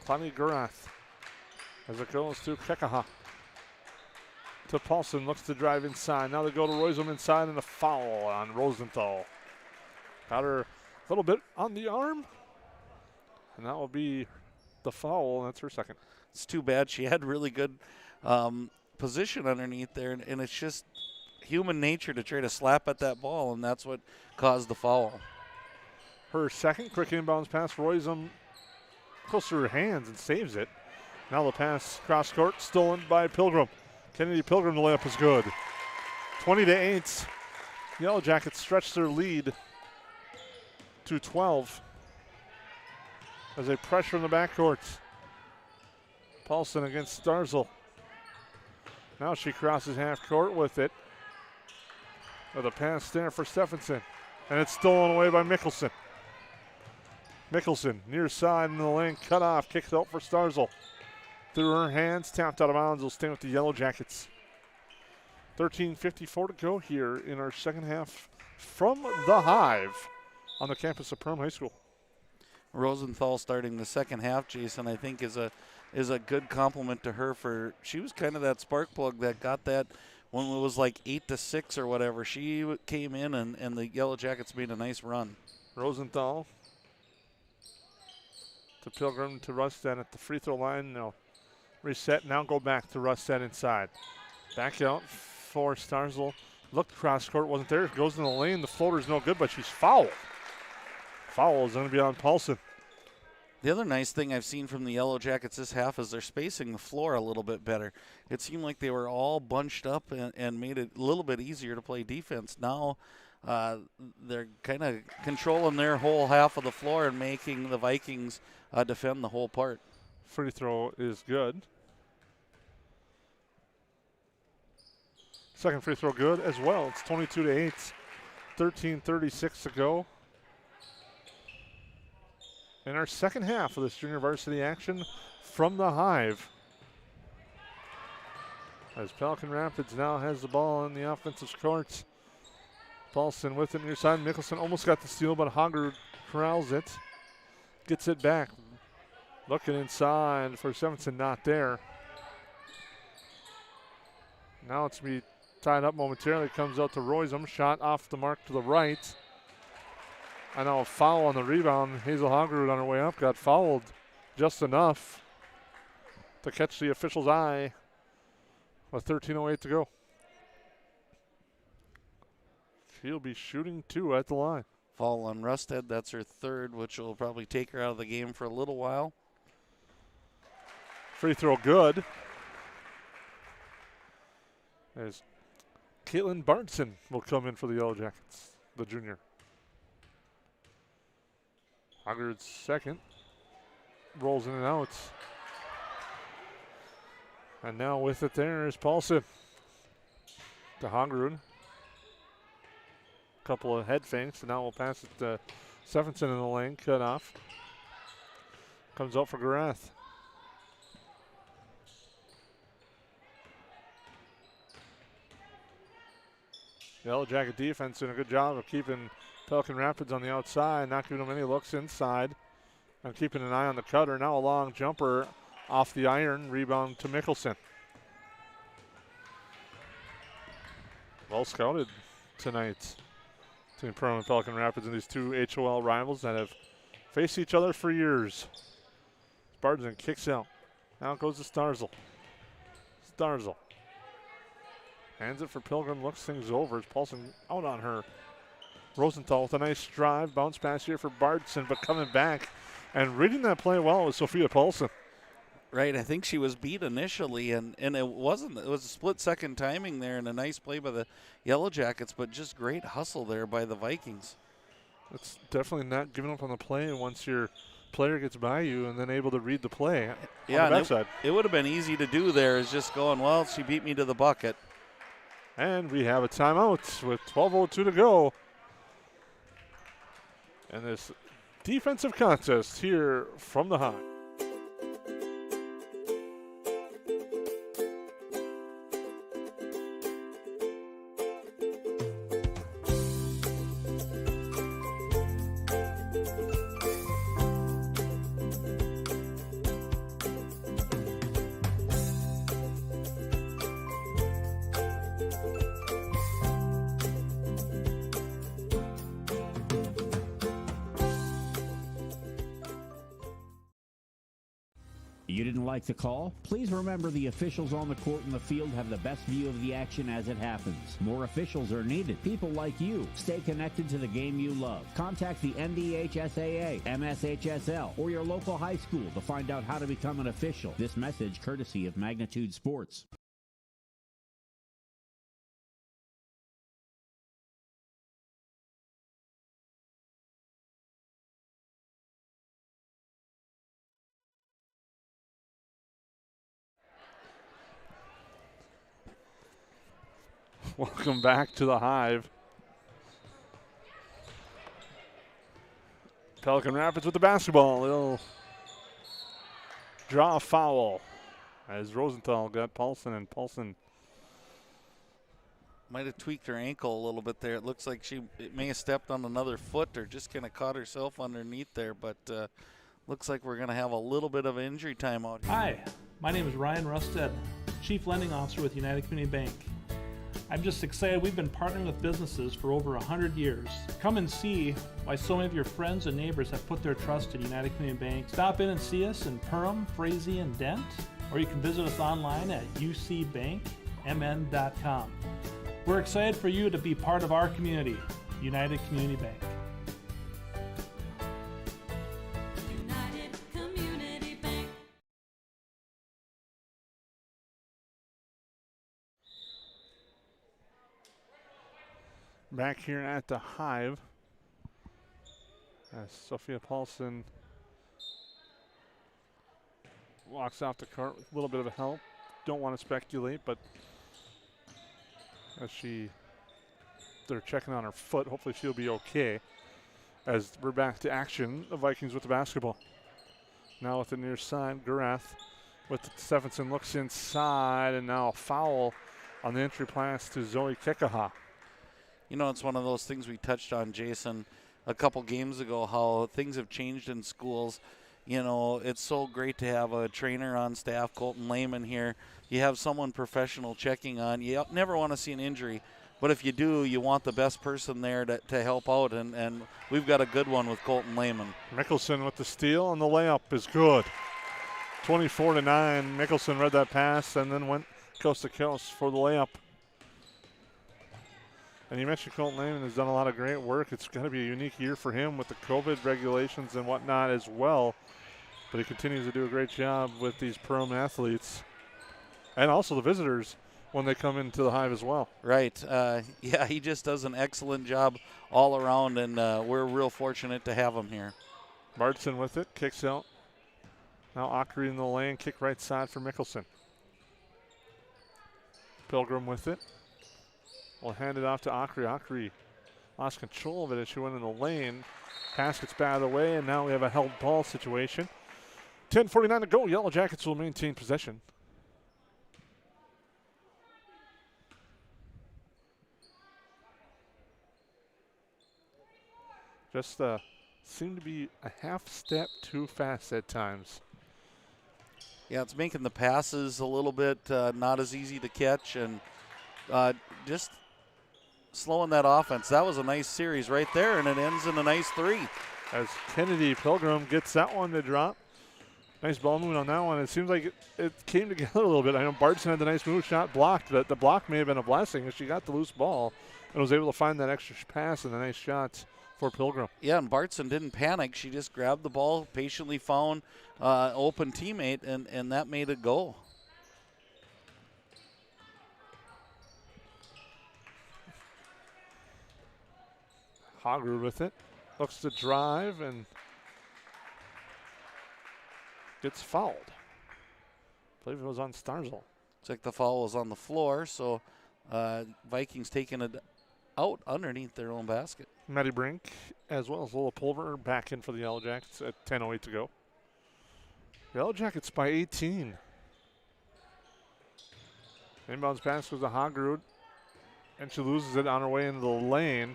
Clowney Garath. As it goes to Kekaha. To Paulson, looks to drive inside. Now they go to Royzum inside and a foul on Rosenthal. Got her a little bit on the arm. And that will be the foul. That's her second. It's too bad. She had really good position underneath there, and it's just human nature to try to slap at that ball, and that's what caused the foul. Her second quick inbounds pass. Royzum close to her hands and saves it. Now the pass cross court stolen by Pilgrim. Kennedy Pilgrim, the layup is good. 20-8. Yellow Jackets stretch their lead to 12 as they pressure in the backcourt. Paulson against Starzl. Now she crosses half court with it. With a pass there for Stephenson. And it's stolen away by Mickelson. Mickelson near side in the lane, cut off, kicks out for Starzl. Through her hands, tapped out of bounds, will stay with the Yellow Jackets. 13:54 to go here in our second half from the Hive on the campus of Perham High School. Rosenthal starting the second half, Jason, I think is a good compliment to her. For she was kind of that spark plug that got that when it was like 8-6 or whatever. She came in and the Yellow Jackets made a nice run. Rosenthal to Pilgrim to Rustad at the free throw line. They'll reset, now go back to Rustad inside. Back out for Starzl. Looked cross court, wasn't there. Goes in the lane. The floater's no good, but she's fouled. Foul is going to be on Paulson. The other nice thing I've seen from the Yellow Jackets this half is they're spacing the floor a little bit better. It seemed like they were all bunched up and made it a little bit easier to play defense. Now they're kind of controlling their whole half of the floor and making the Vikings defend the whole part. Free throw is good. Second free throw good as well. It's 22-8. 13:36 to go in our second half of this junior varsity action from the Hive. As Pelican Rapids now has the ball in the offensive court. Paulson with it near side. Mickelson almost got the steal, but Hager corrals it. Gets it back. Looking inside for Stephenson, not there. Now it's going to be tied up momentarily. Comes out to Royzum. Shot off the mark to the right. And now a foul on the rebound. Hazel Hagerud on her way up got fouled just enough to catch the official's eye with 13:08 to go. She'll be shooting two at the line. Foul on Rustad. That's her third, which will probably take her out of the game for a little while. Free throw good. As Caitlin Barnson will come in for the Yellow Jackets, the junior. Hagerud's second. Rolls in and out. And now with it there is Paulson. To Hagerud. Couple of head feints, and now we'll pass it to Stephenson in the lane, cut off. Comes out for Garath. Yellow Jacket defense doing a good job of keeping Pelican Rapids on the outside, not giving them any looks inside, and keeping an eye on the cutter. Now a long jumper off the iron, rebound to Mickelson. Well scouted tonight between Perham and Pelican Rapids and these two HOL rivals that have faced each other for years. Spartan kicks out. Now it goes to Starzl. Starzl hands it for Pilgrim, looks things over as Paulson out on her. Rosenthal with a nice drive, bounce pass here for Bardson, but coming back and reading that play well was Sophia Paulson. Right, I think she was beat initially, and it wasn't. It was a split-second timing there and a nice play by the Yellow Jackets, but just great hustle there by the Vikings. It's definitely not giving up on the play once your player gets by you and then able to read the play on the backside. It would have been easy to do there, is just going, well, she beat me to the bucket. And we have a timeout with 12:02 to go. And this defensive contest here from the Hive. You didn't like the call? Please remember the officials on the court and the field have the best view of the action as it happens. More officials are needed. People like you. Stay connected to the game you love. Contact the NDHSAA, MSHSL, or your local high school to find out how to become an official. This message courtesy of Magnitude Sports. Welcome back to the Hive. Pelican Rapids with the basketball. They'll draw a foul as Rosenthal got Paulson, and Paulson might have tweaked her ankle a little bit there. It looks like it may have stepped on another foot or just kind of caught herself underneath there, but looks like we're going to have a little bit of injury time out here. Hi, my name is Ryan Rusted, Chief Lending Officer with United Community Bank. I'm just excited. We've been partnering with businesses for over 100 years. Come and see why so many of your friends and neighbors have put their trust in United Community Bank. Stop in and see us in Perham, Frazee, and Dent, or you can visit us online at ucbankmn.com. We're excited for you to be part of our community, United Community Bank. back here at the Hive as Sophia Paulson walks off the court with a little bit of a help. Don't want to speculate, but as they're checking on her foot, hopefully she'll be okay. As we're back to action, the Vikings with the basketball. Now with the near side, Garath with Stephenson looks inside, and now a foul on the entry pass to Zoe Kekaha. You know, it's one of those things we touched on, Jason, a couple games ago, how things have changed in schools. You know, it's so great to have a trainer on staff, Colton Lehman here. You have someone professional checking on. You never want to see an injury, but if you do, you want the best person there to help out, and we've got a good one with Colton Lehman. Mickelson with the steal, and the layup is good. 24-9. Mickelson read that pass and then went coast to coast for the layup. And you mentioned Colton Lehman has done a lot of great work. It's going to be a unique year for him with the COVID regulations and whatnot as well. But he continues to do a great job with these Perham athletes and also the visitors when they come into the Hive as well. Right. Yeah, he just does an excellent job all around, and we're real fortunate to have him here. Bardson with it, kicks out. Now Ockery in the lane, kick right side for Mickelson. Pilgrim with it. We'll hand it off to Ockery. Ockery lost control of it as she went in the lane. Pass gets batted away, and now we have a held ball situation. 10:49 to go. Yellow Jackets will maintain possession. Just seem to be a half step too fast at times. Yeah, it's making the passes a little bit not as easy to catch, and just slowing that offense. That was a nice series right there, and it ends in a nice three. As Kennedy Pilgrim gets that one to drop. Nice ball movement on that one. It seems like it came together a little bit. I know Bardson had the nice move shot blocked, but the block may have been a blessing as she got the loose ball and was able to find that extra pass and a nice shot for Pilgrim. Yeah, and Bardson didn't panic. She just grabbed the ball, patiently found open teammate, and that made it go. Hogrud with it. Looks to drive and gets fouled. I believe it was on Starzl. Looks like the foul was on the floor, so Vikings taking it out underneath their own basket. Maddie Brink as well as Lola Pulver back in for the Yellow Jackets at 10:08 to go. Yellow Jackets by 18. Inbounds pass goes to Hogrud, and she loses it on her way into the lane.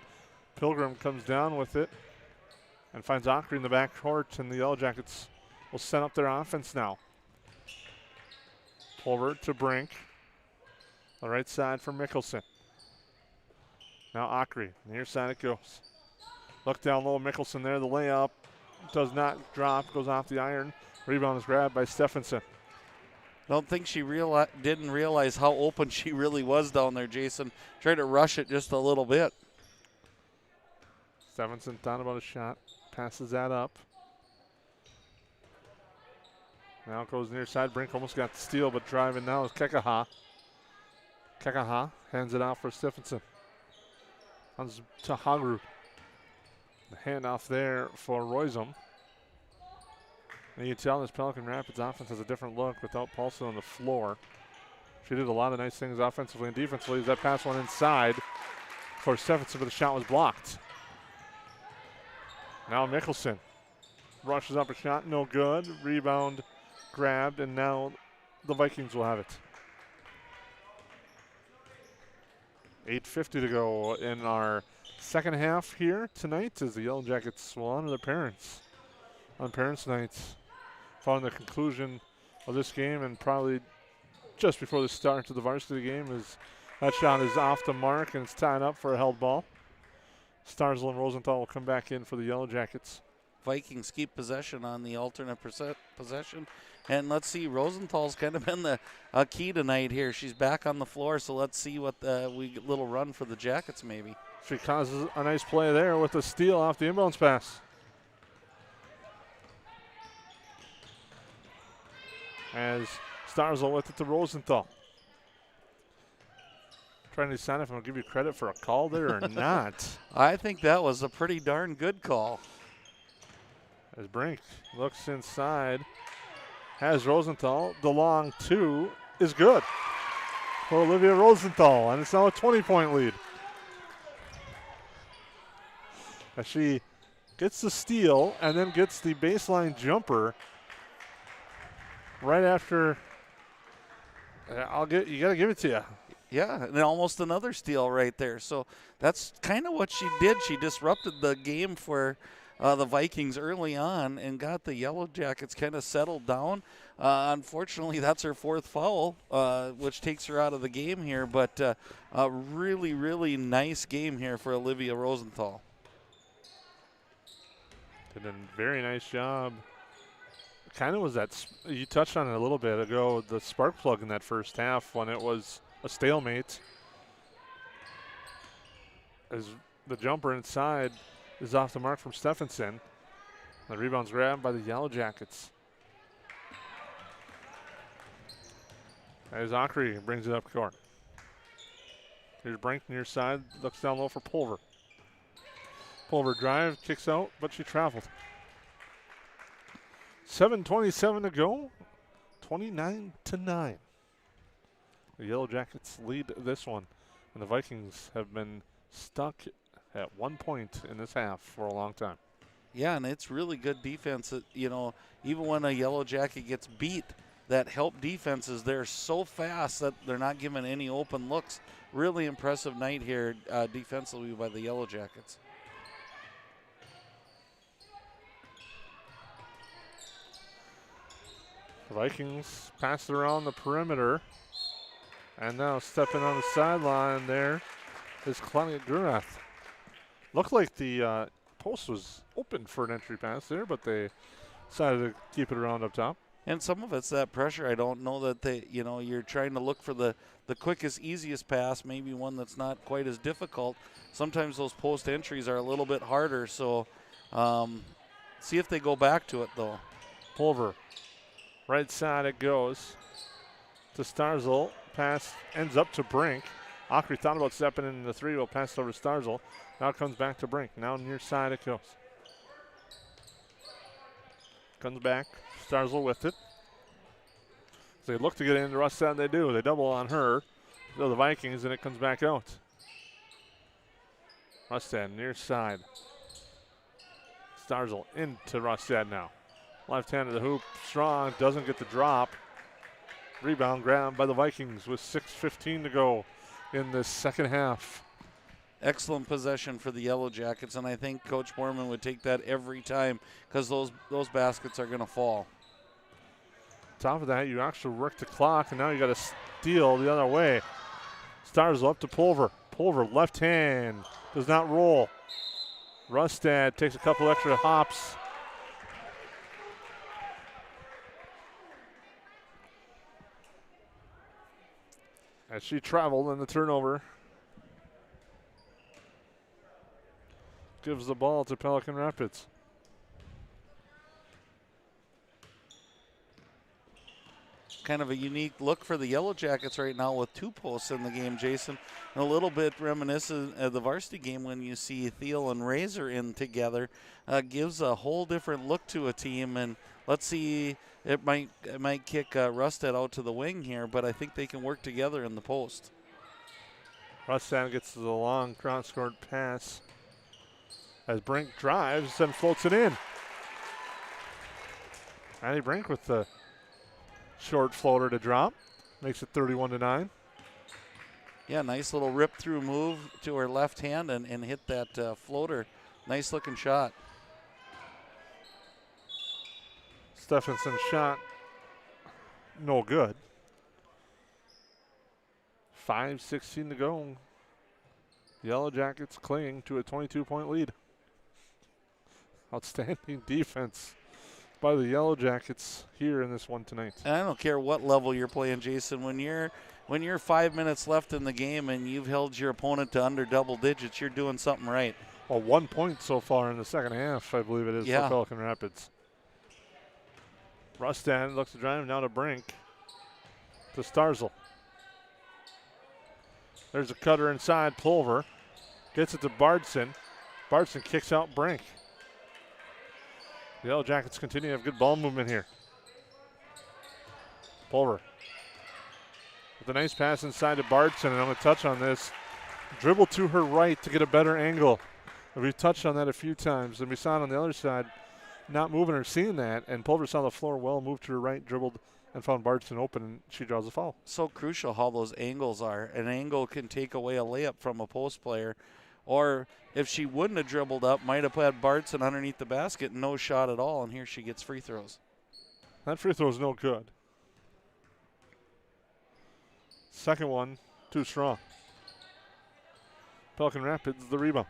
Pilgrim comes down with it and finds Ockery in the back court, and the Yellow Jackets will set up their offense now. Pulver to Brink. The right side for Mickelson. Now Ockery, near side it goes. Look down low, Mickelson there, the layup does not drop, goes off the iron. Rebound is grabbed by Stephenson. Don't think she didn't realize how open she really was down there, Jason. Tried to rush it just a little bit. Stephenson thought about a shot, passes that up. Now it goes near side. Brink almost got the steal, but driving now is Kekaha. Kekaha hands it out for Stephenson. On to Hagrud. The handoff there for Royzum. And you can tell this Pelican Rapids offense has a different look without Paulson on the floor. She did a lot of nice things offensively and defensively. That pass went inside for Stephenson, but the shot was blocked. Now Mickelson rushes up a shot, no good. Rebound grabbed, and now the Vikings will have it. 8:50 to go in our second half here tonight as the Yellow Jackets will honor their parents on Parents' Nights following the conclusion of this game, and probably just before the start of the varsity game, as that shot is off the mark and it's tied up for a held ball. Starzl and Rosenthal will come back in for the Yellow Jackets. Vikings keep possession on the alternate possession. And let's see, Rosenthal's kind of been the key tonight here. She's back on the floor, so let's see what little run for the Jackets maybe. She causes a nice play there with a steal off the inbounds pass. As Starzl with it to Rosenthal. Trying to decide if I'm going to give you credit for a call there or not. I think that was a pretty darn good call. As Brink looks inside, has Rosenthal. The long two is good for Olivia Rosenthal, and it's now a 20-point lead. As she gets the steal and then gets the baseline jumper right after. You got to give it to you. Yeah, and almost another steal right there. So that's kind of what she did. She disrupted the game for the Vikings early on and got the Yellow Jackets kind of settled down. Unfortunately, that's her fourth foul, which takes her out of the game here. But a really, really nice game here for Olivia Rosenthal. Did a very nice job. Kind of was that, you touched on it a little bit ago, the spark plug in that first half when it was a stalemate. As the jumper inside is off the mark from Stephenson. The rebound's grabbed by the Yellow Jackets. As Akri brings it up court. Here's Brink near side, looks down low for Pulver. Pulver drive, kicks out, but she traveled. 7:27 to go, 29-9. The Yellow Jackets lead this one, and the Vikings have been stuck at 1 point in this half for a long time. Yeah, and it's really good defense. Even when a Yellow Jacket gets beat, that help defenses, they're so fast that they're not giving any open looks. Really impressive night here defensively by the Yellow Jackets. The Vikings pass it around the perimeter. And now stepping on the sideline there is Claudia Gurath. Looked like the post was open for an entry pass there, but they decided to keep it around up top. And some of it's that pressure. I don't know that you're trying to look for the quickest, easiest pass, maybe one that's not quite as difficult. Sometimes those post entries are a little bit harder, so see if they go back to it, though. Pulver, right side it goes to Starzl. Pass ends up to Brink. Akri thought about stepping in the three, will pass it over to Starzl. Now it comes back to Brink. Now near side it goes. Comes back, Starzl with it. As they look to get into Rustad, they do. They double on her. So the Vikings, and it comes back out. Rustad near side. Starzl into Rustad now. Left hand of the hoop, strong, doesn't get the drop. Rebound grabbed by the Vikings with 6:15 to go in the second half. Excellent possession for the Yellow Jackets, and I think Coach Borman would take that every time because those baskets are going to fall. Top of that, you actually work the clock, and now you got to steal the other way. Starzl up to Pulver. Pulver, left hand, does not roll. Rustad takes a couple extra hops as she traveled in the turnover. Gives the ball to Pelican Rapids. Kind of a unique look for the Yellow Jackets right now with 2 posts in the game, Jason. A little bit reminiscent of the varsity game when you see Thiel and Razor in together. Gives a whole different look to a team, and let's see, it might kick Rustad out to the wing here, but I think they can work together in the post. Rustad gets the long cross-court pass as Brink drives and floats it in. Annie Brink with the short floater to drop. Makes it 31-9. Yeah, nice little rip-through move to her left hand and hit that floater. Nice-looking shot. Stephenson shot no good. 5:16 to go. Yellow Jackets clinging to a 22-point lead. Outstanding defense by the Yellow Jackets here in this one tonight. And I don't care what level you're playing, Jason. When you're 5 minutes left in the game and you've held your opponent to under double digits, you're doing something right. Well, 1 point so far in the second half, I believe it is, for Pelican Rapids. Rustad looks to drive now to Brink. To Starzl. There's a cutter inside. Pulver gets it to Bardson. Bardson kicks out Brink. The Yellow Jackets continue to have good ball movement here. Pulver with a nice pass inside to Bardson, and I'm going to touch on this. Dribble to her right to get a better angle. We've touched on that a few times, and we saw it on the other side, not moving or seeing that, and Pulver saw the floor well, moved to her right, dribbled, and found Bardson open, and she draws a foul. So crucial how those angles are. An angle can take away a layup from a post player, or if she wouldn't have dribbled up, might have had Bardson underneath the basket, no shot at all, and here she gets free throws. That free throw is no good. Second one, too strong. Pelican Rapids, the rebound.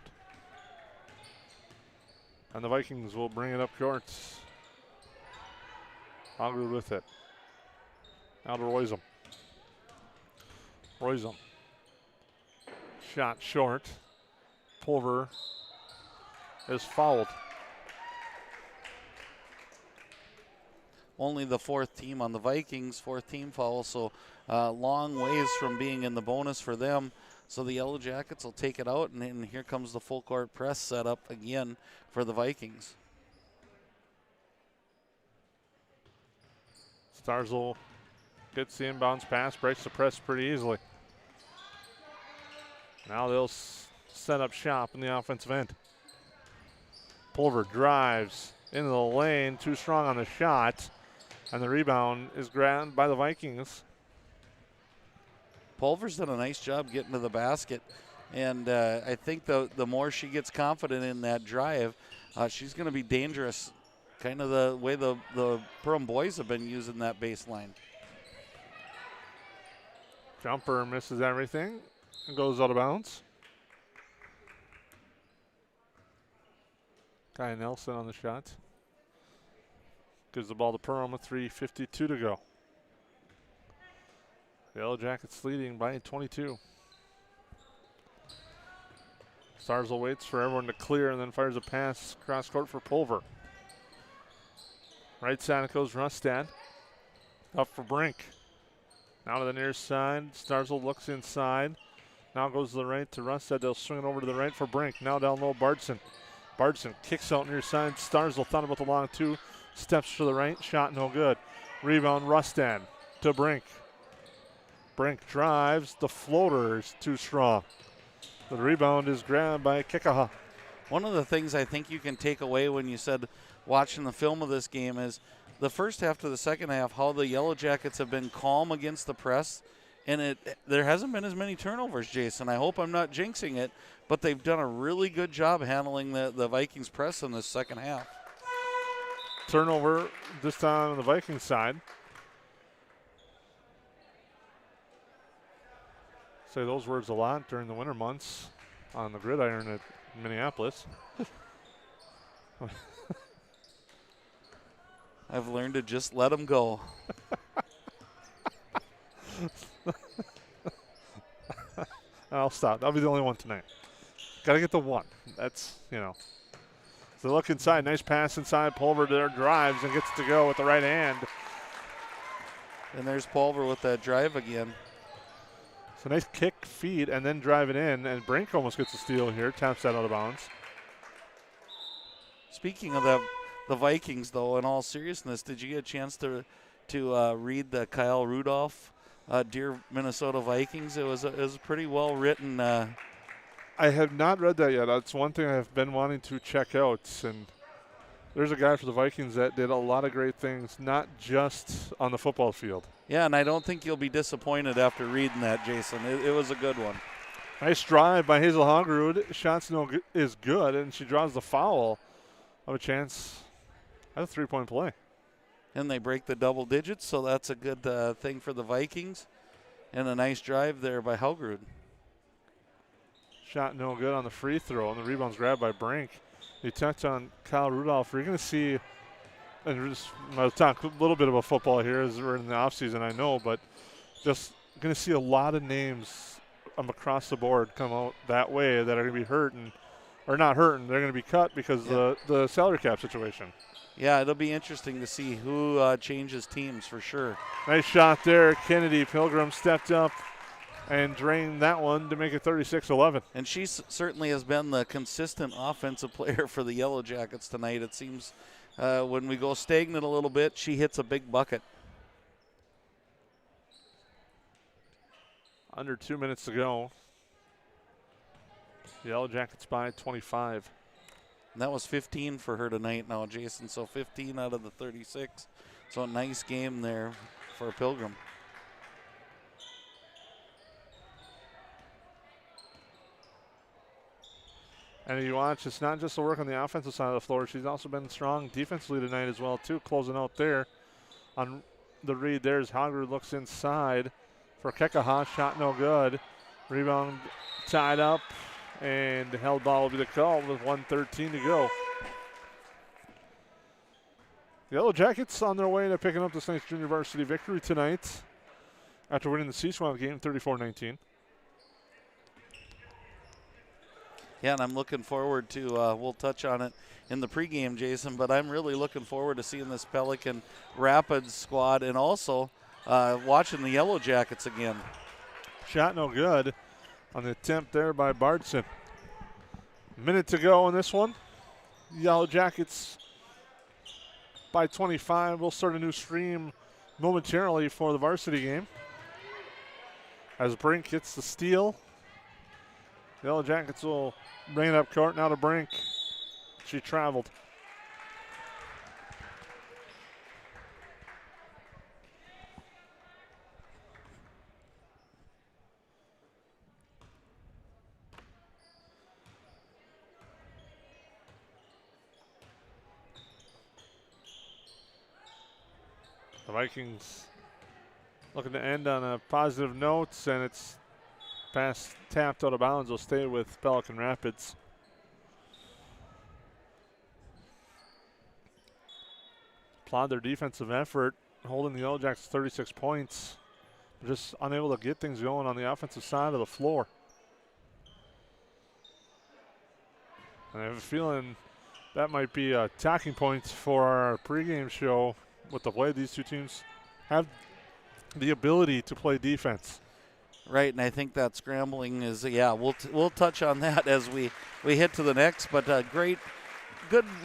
And the Vikings will bring it up court. Auger with it. Now to Royzum. Royzum. Shot short. Pulver is fouled. Only the 4th team on the Vikings, 4th team foul, so long ways from being in the bonus for them. So the Yellow Jackets will take it out, and here comes the full court press set up again for the Vikings. Starzl gets the inbounds pass, breaks the press pretty easily. Now they'll set up shop in the offensive end. Pulver drives into the lane, too strong on the shot, and the rebound is grabbed by the Vikings. Pulver's done a nice job getting to the basket, and I think the more she gets confident in that drive, she's going to be dangerous, kind of the way the Perham boys have been using that baseline. Jumper misses everything and goes out of bounds. Kai Nelson on the shot. Gives the ball to Perham with 3:52 to go. The Yellow Jackets leading by 22. Starzl waits for everyone to clear and then fires a pass cross court for Pulver. Right side it goes Rustad. Up for Brink. Now to the near side. Starzl looks inside. Now goes to the right to Rustad. They'll swing it over to the right for Brink. Now down low, Bardson. Bardson kicks out near side. Starzl thought about the long 2. Steps to the right. Shot no good. Rebound Rustad to Brink. Brink drives. The floater is too strong. The rebound is grabbed by Kikaha. One of the things I think you can take away when you said watching the film of this game is the first half to the second half, how the Yellow Jackets have been calm against the press, and there hasn't been as many turnovers, Jason. I hope I'm not jinxing it, but they've done a really good job handling the Vikings press in the second half. Turnover this time on the Vikings side. Say those words a lot during the winter months on the gridiron at Minneapolis. I've learned to just let them go. I'll stop. That'll be the only one tonight. Got to get the one. That's, So look inside. Nice pass inside. Pulver there drives and gets to go with the right hand. And there's Pulver with that drive again. So nice kick, feed, and then drive it in. And Brink almost gets a steal here. Taps that out of bounds. Speaking of the Vikings, though, in all seriousness, did you get a chance to read the Kyle Rudolph Dear Minnesota Vikings? It was pretty well written. I have not read that yet. That's one thing I've been wanting to check out. And there's a guy for the Vikings that did a lot of great things, not just on the football field. Yeah, and I don't think you'll be disappointed after reading that, Jason. It was a good one. Nice drive by Hazel Hagerud. Shot's is good, and she draws the foul of a chance at a three-point play. And they break the double digits, so that's a good thing for the Vikings. And a nice drive there by Hagerud. Shot no good on the free throw, and the rebound's grabbed by Brink. You touch on Kyle Rudolph. You're going to see, and I'll talk a little bit about football here as we're in the offseason, I know, but just going to see a lot of names across the board come out that way that are going to be hurting, or not hurting. They're going to be cut because of the salary cap situation. Yeah, it'll be interesting to see who changes teams for sure. Nice shot there. Kennedy Pilgrim stepped up and drained that one to make it 36-11. And she certainly has been the consistent offensive player for the Yellow Jackets tonight. It seems when we go stagnant a little bit, she hits a big bucket. Under 2 minutes to go. Yellow Jackets by 25. And that was 15 for her tonight now, Jason. So 15 out of the 36. So a nice game there for Pilgrim. And you watch, it's not just the work on the offensive side of the floor. She's also been strong defensively tonight as well, too. Closing out there on the read. There's Hager looks inside for Kekaha. Shot no good. Rebound tied up, and the held ball will be the call with 1:13 to go. The Yellow Jackets on their way to picking up this nice junior varsity victory tonight after winning the C-Swamp game 34-19. Yeah, and I'm looking forward to, we'll touch on it in the pregame, Jason, but I'm really looking forward to seeing this Pelican Rapids squad and also watching the Yellow Jackets again. Shot no good on the attempt there by Bardson. Minute to go in this one. Yellow Jackets by 25. We'll start a new stream momentarily for the varsity game. As Brink gets the steal. Yellow Jackets will bring it up court now to Brink. She traveled. The Vikings looking to end on a positive note, and it's pass tapped out of bounds. Will stay with Pelican Rapids. Applaud their defensive effort, holding the Yellow Jackets 36 points. Just unable to get things going on the offensive side of the floor. And I have a feeling that might be talking points for our pregame show with the way these two teams have the ability to play defense. Right, and I think that scrambling is, we'll touch on that as we hit to the next, but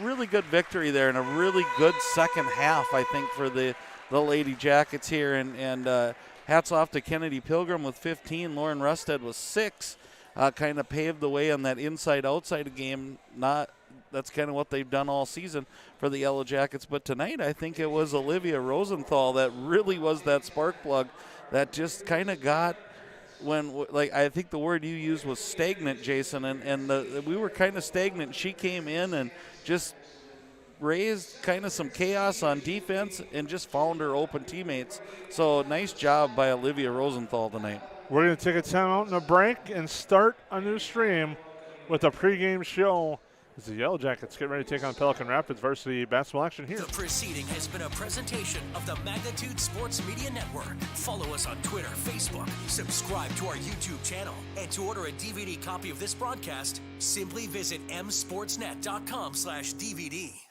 really good victory there and a really good second half, I think, for the Lady Jackets here, and hats off to Kennedy Pilgrim with 15, Lauren Rusted with 6, kind of paved the way on that inside-outside game. That's kind of what they've done all season for the Yellow Jackets, but tonight I think it was Olivia Rosenthal that really was that spark plug that just kind of got I think the word you used was stagnant, Jason, and we were kind of stagnant. She came in and just raised kind of some chaos on defense and just found her open teammates. So nice job by Olivia Rosenthal tonight. We're going to take a timeout and a break and start a new stream with a pregame show as the Yellow Jackets get ready to take on Pelican Rapids varsity basketball action here. The proceeding has been a presentation of the Magnitude Sports Media Network. Follow us on Twitter, Facebook, subscribe to our YouTube channel, and to order a DVD copy of this broadcast, simply visit msportsnet.com/DVD.